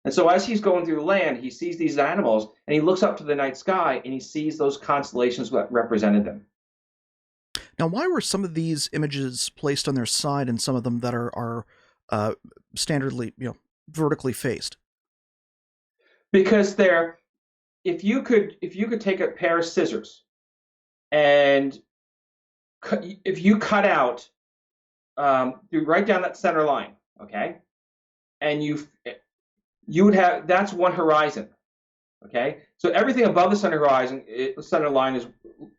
And so as he's going through the land, he sees these animals, and he looks up to the night sky, and he sees those constellations that represented them. Now, why were some of these images placed on their side and some of them that are standardly, vertically faced? Because if you could take a pair of scissors, and if you cut out right down that center line, okay, and you would have, that's one horizon, okay. So everything above the center line is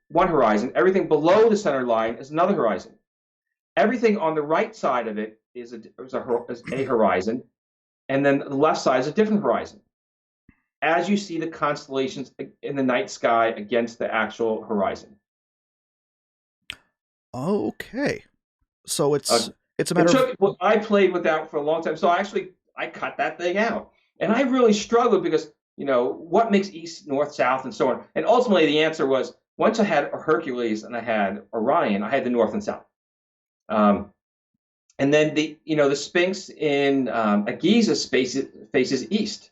one horizon. Everything below the center line is another horizon. Everything on the right side of it is a horizon, and then the left side is a different horizon. As you see the constellations in the night sky against the actual horizon. Okay, so it's a matter of. I played with that for a long time, so I cut that thing out, and I really struggled because what makes east, north, south, and so on. And ultimately, the answer was, once I had Hercules and I had Orion, I had the north and south. And then the Sphinx in Giza faces east,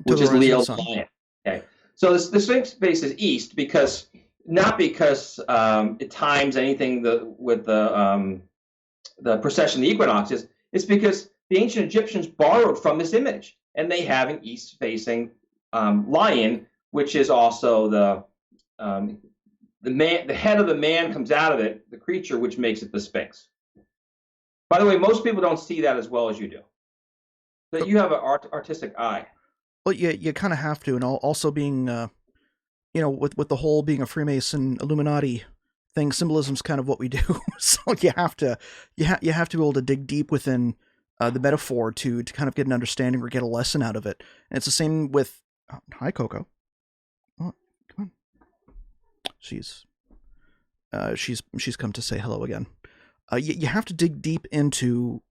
which is Leo's lion. Okay, so the Sphinx faces east not because it times anything with the precession of the equinoxes. It's because the ancient Egyptians borrowed from this image, and they have an east-facing lion, which is also the head of the man comes out of it, the creature, which makes it the Sphinx. By the way, most people don't see that as well as you do. But you have an artistic eye. Well, you kind of have to, and also being, with the whole being a Freemason Illuminati thing, symbolism's kind of what we do. So you have to be able to dig deep within the metaphor to kind of get an understanding or get a lesson out of it. And it's the same with hi, Coco. Oh, come on. She's come to say hello again. You have to dig deep into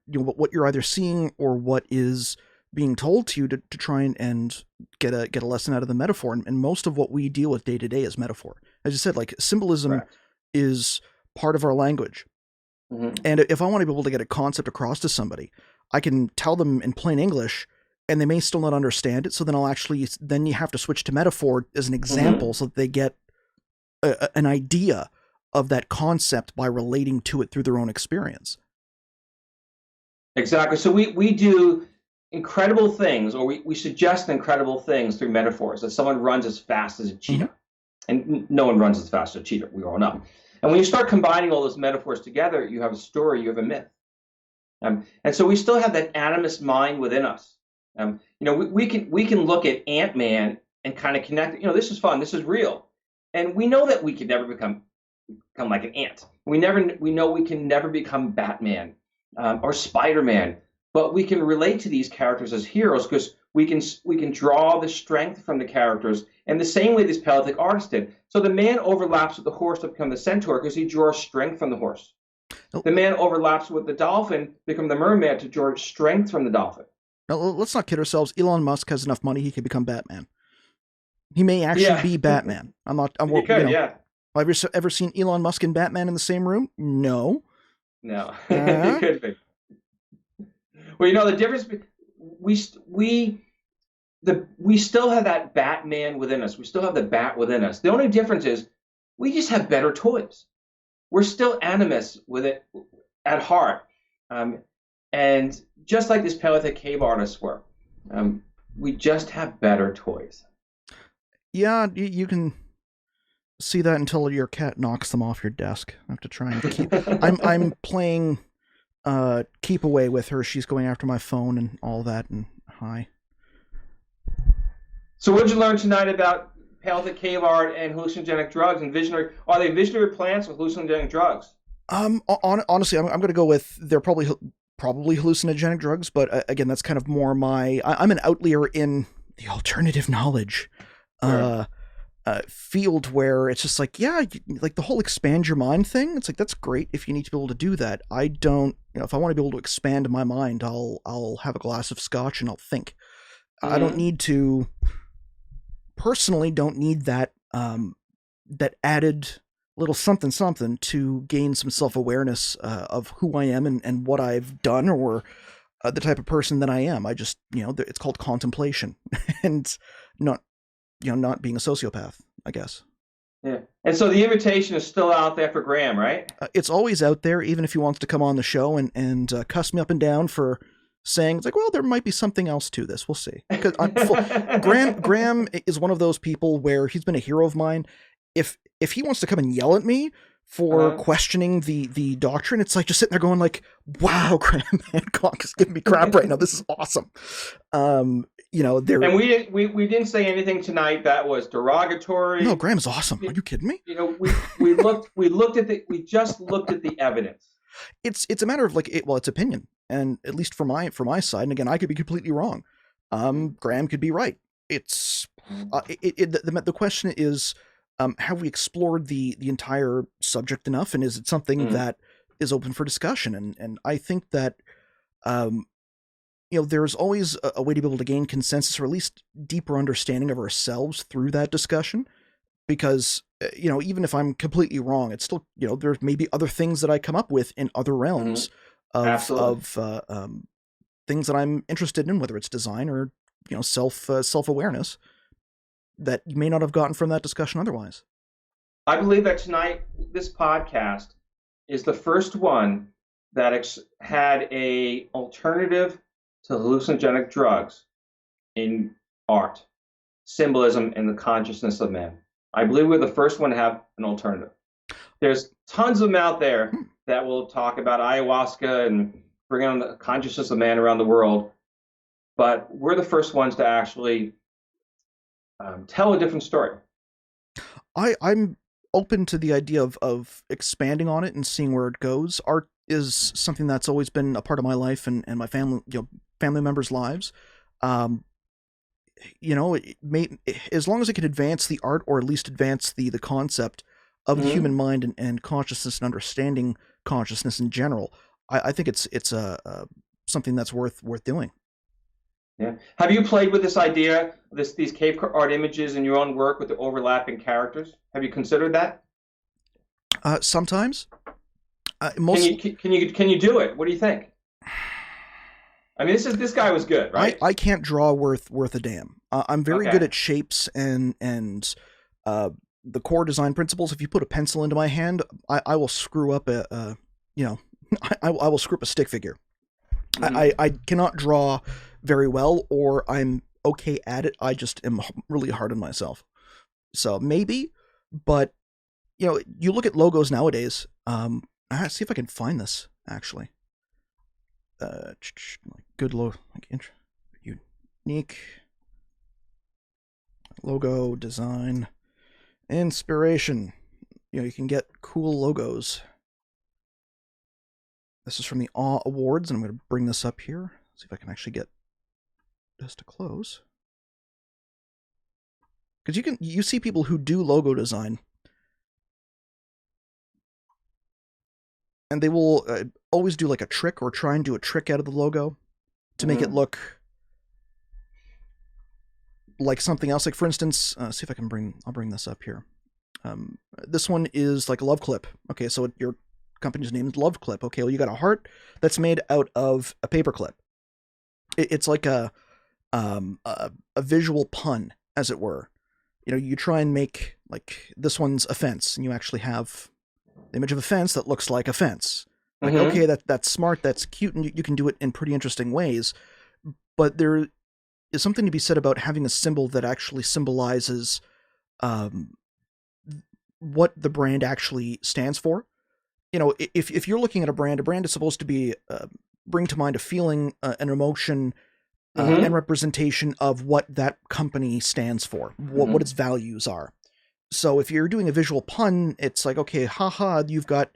what you're either seeing or what is being told to you to try and get a lesson out of the metaphor. And most of what we deal with day to day is metaphor. As you said, like symbolism Correct. is part of our language. Mm-hmm. And if I want to be able to get a concept across to somebody, I can tell them in plain English, and they may still not understand it. So then you have to switch to metaphor as an example, mm-hmm. so that they get an idea of that concept by relating to it through their own experience. Exactly. So we do incredible things, or we suggest incredible things through metaphors. That someone runs as fast as a cheetah, mm-hmm. and no one runs as fast as a cheetah. We all know. And when you start combining all those metaphors together, you have a story, you have a myth. And so we still have that animist mind within us. We can look at Ant-Man and kind of connect. This is fun. This is real. And we know that we can never become like an ant. We know we can never become Batman or Spider-Man. But we can relate to these characters as heroes because we can draw the strength from the characters in the same way this Paleolithic artist did. So the man overlaps with the horse to become the centaur because he draws strength from the horse. Oh. The man overlaps with the dolphin to become the merman to draw strength from the dolphin. Now, let's not kid ourselves. Elon Musk has enough money; he could become Batman. He may actually be Batman. Yeah. Have you ever seen Elon Musk and Batman in the same room? No. No, it could be. Well, the difference. We still have that Batman within us. We still have the bat within us. The only difference is we just have better toys. We're still animists with it at heart. And just like these Paleolithic cave artists were, we just have better toys. Yeah, you can see that until your cat knocks them off your desk. I have to try and keep. I'm playing keep away with her. She's going after my phone and all that. And hi. So what did you learn tonight about Paleolithic cave art and hallucinogenic drugs and visionary? Are they visionary plants with hallucinogenic drugs? Honestly, I'm going to go with they're probably hallucinogenic drugs, but again, that's kind of more my. I'm an outlier in the alternative knowledge Sure. field where it's just like, yeah, like the whole expand your mind thing. It's like that's great if you need to be able to do that. I don't, if I want to be able to expand my mind, I'll have a glass of scotch and I'll think. I don't Mm-hmm. need to personally don't need that that added little something something to gain some self-awareness of who I am and what I've done or the type of person that I am. I just, it's called contemplation and not, not being a sociopath, I guess. Yeah. And so the invitation is still out there for Graham, right? It's always out there, even if he wants to come on the show and cuss me up and down for saying, it's like, well, there might be something else to this. We'll see. Because Graham is one of those people where he's been a hero of mine. If he wants to come and yell at me for questioning the doctrine, it's like just sitting there going like, wow, Graham Hancock is giving me crap right now. This is awesome. There. And we didn't say anything tonight that was derogatory. No, Graham is awesome. Are you kidding me? We just looked at the evidence. It's a matter of like, it's opinion, and at least for my side, and again, I could be completely wrong. Graham could be right. It's the question is, have we explored the entire subject enough, and is it something that is open for discussion? And I think that there's always a way to be able to gain consensus or at least deeper understanding of ourselves through that discussion. Because, even if I'm completely wrong, it's still, there's maybe other things that I come up with in other realms of things that I'm interested in, whether it's design or, self-awareness that you may not have gotten from that discussion otherwise. I believe that tonight, this podcast is the first one that had a alternative to hallucinogenic drugs in art, symbolism, and the consciousness of man. I believe we're the first one to have an alternative. There's tons of them out there that will talk about ayahuasca and bring on the consciousness of man around the world, but we're the first ones to actually tell a different story. I'm open to the idea of expanding on it and seeing where it goes. Art is something that's always been a part of my life and my family, family members' lives. It may, as long as it can advance the art or at least advance the concept of the human mind and consciousness and understanding consciousness in general, I think it's something that's worth doing. Yeah. Have you played with this idea, these cave art images in your own work with the overlapping characters? Have you considered that? Sometimes. Can you do it? What do you think? I mean, this guy was good, right? I can't draw worth a damn. I'm very good at shapes and the core design principles. If you put a pencil into my hand, I will screw up I will screw up a stick figure. I cannot draw very well, or I'm okay at it. I just am really hard on myself. So maybe, but you look at logos nowadays. I see if I can find this actually. Good unique logo design inspiration. You can get cool logos. This is from the Awe Awards, and I'm going to bring this up here. See if I can actually get this to close. Because you see people who do logo design, and they will always do like a trick or try and do a trick out of the logo to make it look like something else. Like for instance, see if I can I'll bring this up here. This one is like a love clip. Okay, so your company's name is Love Clip. Okay, well you got a heart that's made out of a paper clip. It's like a visual pun, as it were. You try and make like this one's a fence, and you actually have the image of a fence that looks like a fence. Like, okay, Mm-hmm. that's smart, that's cute, and you can do it in pretty interesting ways. But there is something to be said about having a symbol that actually symbolizes um, what the brand actually stands for. You know, if you're looking at a brand is supposed to be bring to mind a feeling, an emotion, and Mm-hmm. representation of what that company stands for, what Mm-hmm. its values are. So if you're doing a visual pun, it's like, okay, haha, you've got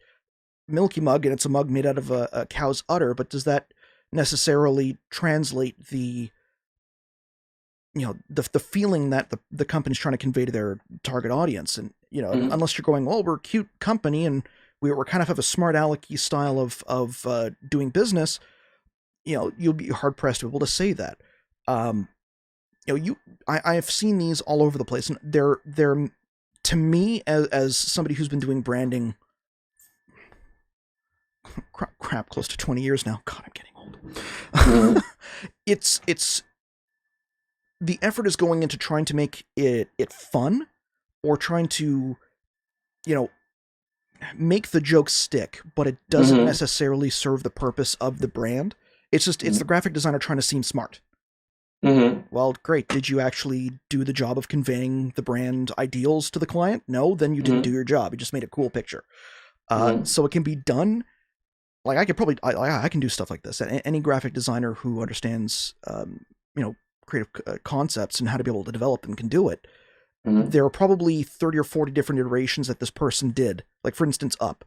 Milky Mug and it's a mug made out of a cow's udder, but does that necessarily translate the feeling that the company's trying to convey to their target audience? And Mm-hmm. unless you're going, well, we're a cute company and we're kind of have a smart alecky style of doing business, you'll be hard pressed to be able to say that. Um, I have seen these all over the place, and they're to me, as somebody who's been doing branding, crap, close to 20 years now. God, I'm getting old. Mm-hmm. It's the effort is going into trying to make it fun, or trying to you know make the joke stick, but it doesn't Mm-hmm. necessarily serve the purpose of the brand. It's the graphic designer trying to seem smart. Mm-hmm. Well, great. Did you actually do the job of conveying the brand ideals to the client? No, then you didn't do Mm-hmm. your job. You just made a cool picture. Mm-hmm. So it can be done. Like I could probably, I can do stuff like this. Any graphic designer who understands, creative concepts and how to be able to develop them can do it. Mm-hmm. There are probably 30 or 40 different iterations that this person did. Like for instance, Up.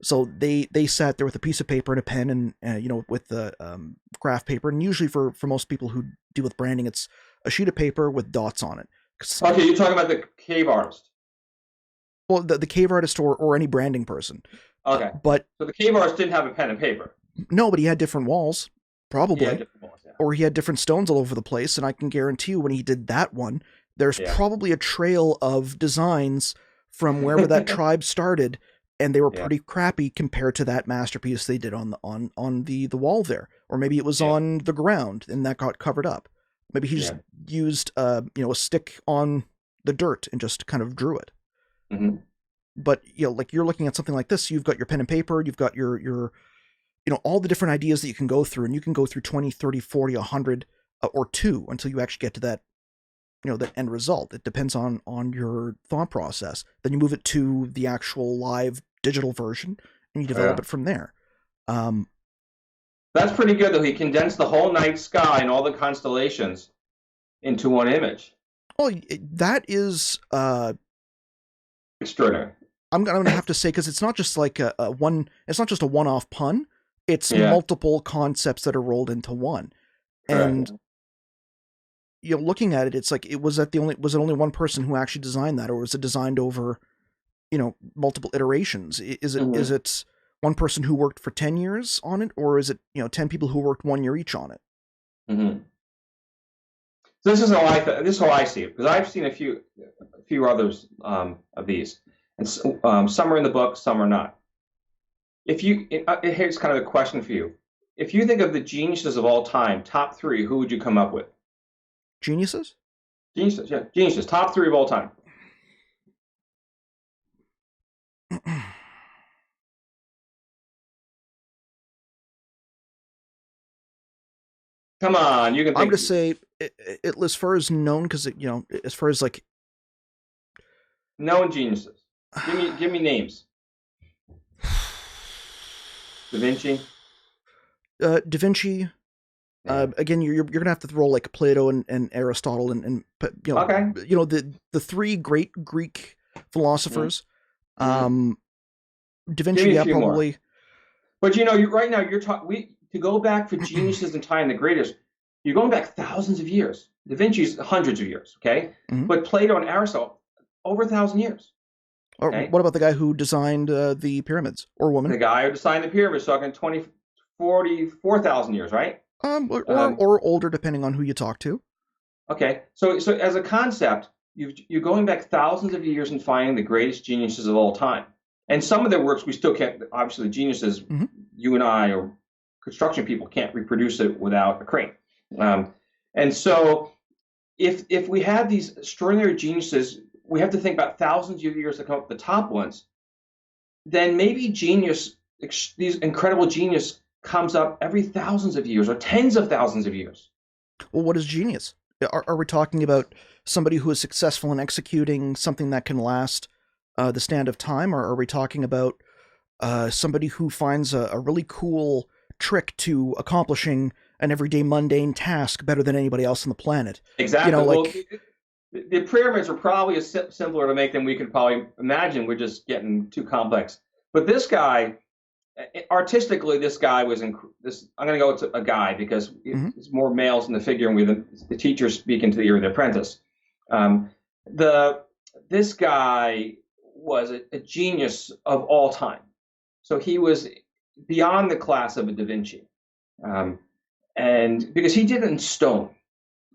So they sat there with a piece of paper and a pen, and with the graph paper. And usually for most people who deal with branding, it's a sheet of paper with dots on it. Okay, you're talking about the cave artist. Well, the cave artist or any branding person. Okay. But So the cave artist didn't have a pen and paper. no, but he had different walls, Yeah, probably, different ones. or he had different stones all over the place. And I can guarantee you, when he did that one, there's Yeah. probably a trail of designs from wherever that Yeah. tribe started, and they were Yeah. pretty crappy compared to that masterpiece they did on the wall there. Or maybe it was Yeah. on the ground and that got covered up. Maybe he just Yeah. used a stick on the dirt and just kind of drew it. Mm-hmm. But like you're looking at something like this, you've got your pen and paper, you've got your all the different ideas that you can go through, and you can go through 20, 30, 40, 100, or two until you actually get to that end result. It depends on your thought process. Then you move it to the actual live digital version, and you develop Yeah. it from there. um That's pretty good, though. He condensed the whole night sky and all the constellations into one image. well, that is Extraordinary. I'm gonna have to say, because it's not just like a one, it's not just a one-off pun, it's Yeah. multiple concepts that are rolled into one. Correct. And looking at it, it's like, was it only one person who actually designed that, or was it designed over multiple iterations? Is Mm-hmm. it one person who worked for 10 years on it, or is it 10 people who worked 1 year each on it? Mm-hmm. So this is how this is how I see it, because I've seen a few others of these, and some are in the book, some are not. Here's kind of a question for you: if you think of the geniuses of all time, top three, who would you come up with? Geniuses. Geniuses, yeah, geniuses, top three of all time. Come on, you can I'm think gonna say as far as known, because as far as like known geniuses. Give me names. Da Vinci. Da Vinci. Yeah. Again, you're gonna have to roll like Plato and Aristotle, and but Okay. the three great Greek philosophers. Mm-hmm. Da Give Vinci, me a yeah, few more. probably. But right now you're talking. We to go back for geniuses in time, the greatest. You're going back thousands of years. Da Vinci's hundreds of years. Okay. Mhm. But Plato and Aristotle over 1,000 years. Or Okay. what about the guy who designed the pyramids, or woman? The guy who designed the pyramids talking 20, 40, 4,000 years, right? Um, Or older, depending on who you talk to. okay. So as a concept, you're going back thousands of years and finding the greatest geniuses of all time. And some of their works we still can't. Obviously, the geniuses, Hmm. you and I or construction people can't reproduce it without a crane. Um, and so if we have these extraordinary geniuses, we have to think about thousands of years to come up with the top ones. Then maybe genius these incredible genius comes up every thousands of years or tens of thousands of years. Well, what is genius? Are we talking about somebody who is successful in executing something that can last the stand of time, or are we talking about somebody who finds a really cool trick to accomplishing an everyday mundane task better than anybody else on the planet? Exactly. Like, well, the pyramids are probably simpler to make than we could probably imagine. We're just getting too complex. But this guy, artistically, this guy was this. I'm going to go to a guy because it's more males in the figure, and the teachers speaking to the ear of the apprentice. This guy was a genius of all time. So he was beyond the class of a Da Vinci, and because he did it in stone.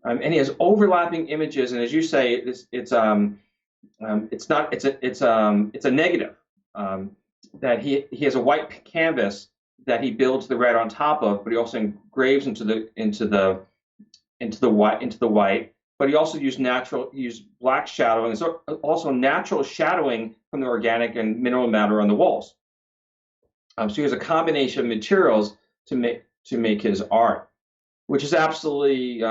And he has overlapping images, and as you say, it's a negative that he has a white canvas that he builds the red on top of, but he also engraves into the white. But he also used black shadowing. There's also natural shadowing from the organic and mineral matter on the walls. So he has a combination of materials to make his art, which is absolutely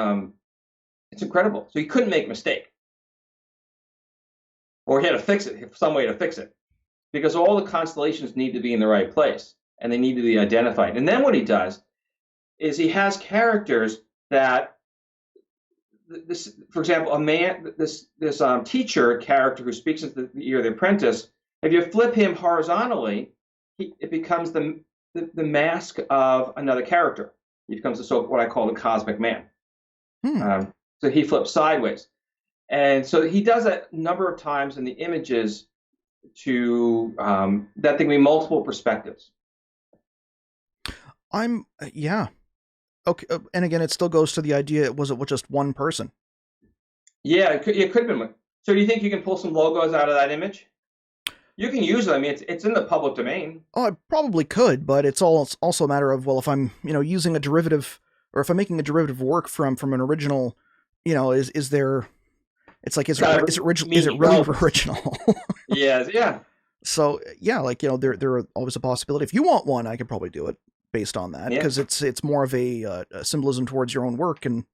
it's incredible. So he couldn't make a mistake. Or he had to fix it, some way to fix it. Because all the constellations need to be in the right place, and they need to be identified. And then what he does is he has characters that, for example, this teacher character who speaks into the ear of the apprentice, if you flip him horizontally, it becomes the mask of another character. He becomes what I call the cosmic man. So he flips sideways. And so he does that a number of times in the images to that there can be multiple perspectives. Yeah. Okay. And again, it still goes to the idea, was it with just one person? Yeah, it could have been. So do you think you can pull some logos out of that image? You can use them. I mean, it's in the public domain. Oh, I probably could, but it's also a matter of, well, if I'm, using a derivative, or if I'm making a derivative work from an original, is there, it's like, is it really original? Yes, yeah. So yeah, like, there are always a possibility. If you want one, I could probably do it based on that, because it's more of a symbolism towards your own work and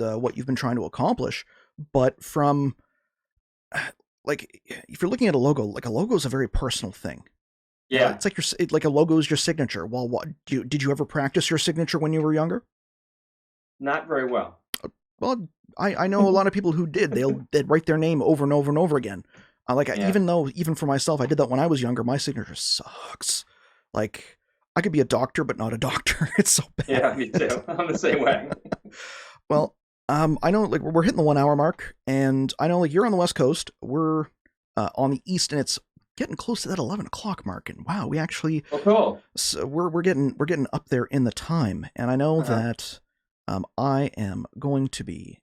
what you've been trying to accomplish. But from like, if you're looking at a logo, like a logo is a very personal thing. Yeah, it's like a logo is your signature. Well, did you ever practice your signature when you were younger? Not very well. Well, I know a lot of people who did. They'd write their name over and over and over again. Even for myself, I did that when I was younger. My signature sucks. Like, I could be a doctor, but not a doctor. It's so bad. Yeah, me too. I'm the same way. Well, I know, like, we're hitting the 1 hour mark, and I know, like, you're on the West Coast. We're on the East, and it's getting close to that 11 o'clock mark. And wow, we actually, cool. So we're getting up there in the time, and I know that I am going to be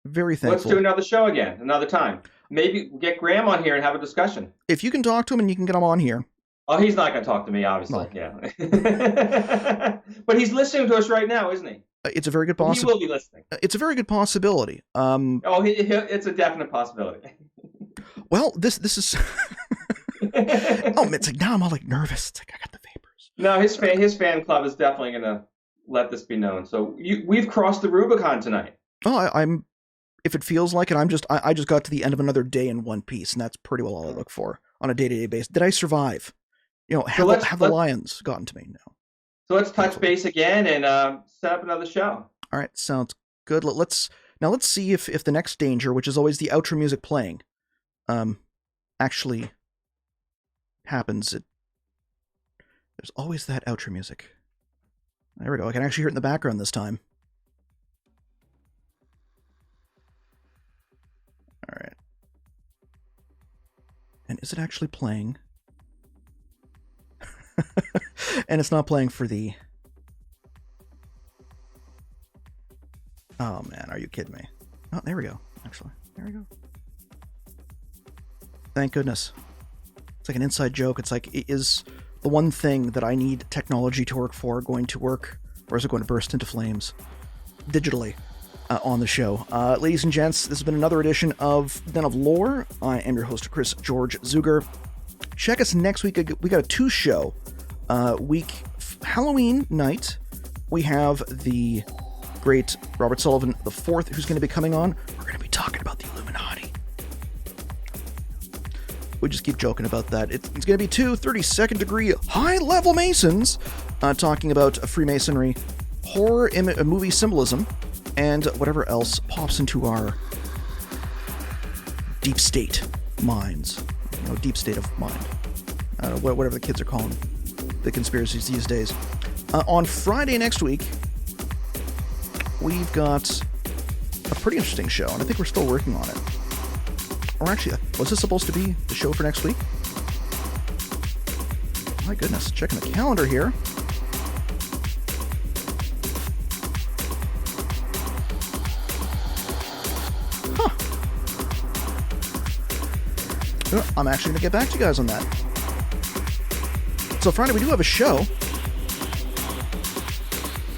very thankful. Let's do another show again, another time. Maybe get Graham on here and have a discussion. If you can talk to him and you can get him on here. Oh, he's not going to talk to me, obviously. No. Yeah. But he's listening to us right now, isn't he? It's a very good possibility. He will be listening. It's a very good possibility. It's a definite possibility. Well, this is. It's like, now I'm all like nervous. It's like, I got the vapors. No, his fan club is definitely going to let this be known. So we've crossed the Rubicon tonight. Oh, I'm. If it feels like it, I just got to the end of another day in one piece, and that's pretty well all I look for on a day-to-day basis. Did I survive? Have the lions gotten to me? No. So let's touch base again and set up another show. All right, sounds good. Let's see if the next danger, which is always the outro music playing, actually happens. There's always that outro music. There we go. I can actually hear it in the background this time. All right. And is it actually playing? And it's not playing for the... Oh, man. Are you kidding me? Oh, there we go. Actually. There we go. Thank goodness. It's like an inside joke. It's like, is the one thing that I need technology to work for going to work? Or is it going to burst into flames? Digitally. On the show. Ladies and gents, this has been another edition of Den of Lore. I am your host, Chris George Zuger. Check us next week. We got a 2 show Halloween night, we have the great Robert Sullivan IV, who's going to be coming on. We're going to be talking about the Illuminati. We just keep joking about that. It's going to be two 32nd degree high-level Masons talking about Freemasonry, horror movie symbolism, and whatever else pops into our deep state minds. Deep state of mind. Whatever the kids are calling the conspiracies these days. On Friday next week, we've got a pretty interesting show, and I think we're still working on it. Or actually, was this supposed to be the show for next week? My goodness, checking the calendar here. I'm actually going to get back to you guys on that. So Friday we do have a show.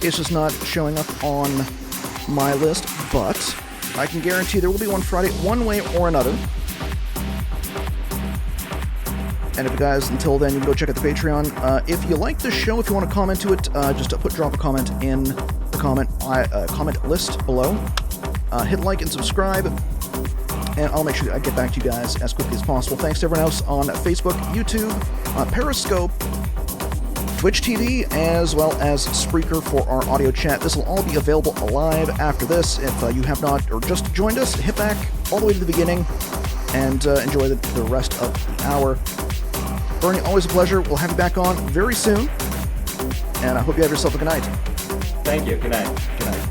It's just not showing up on my list, but I can guarantee there will be one Friday, one way or another. And if you guys, until then, you can go check out the Patreon. If you like this show, if you want to comment to it, just drop a comment in the comment list below. Hit like and subscribe. And I'll make sure I get back to you guys as quickly as possible. Thanks to everyone else on Facebook, YouTube, Periscope, Twitch TV, as well as Spreaker for our audio chat. This will all be available live after this. If you have not or just joined us, hit back all the way to the beginning and enjoy the rest of the hour. Bernie, always a pleasure. We'll have you back on very soon. And I hope you have yourself a good night. Thank you. Good night. Good night.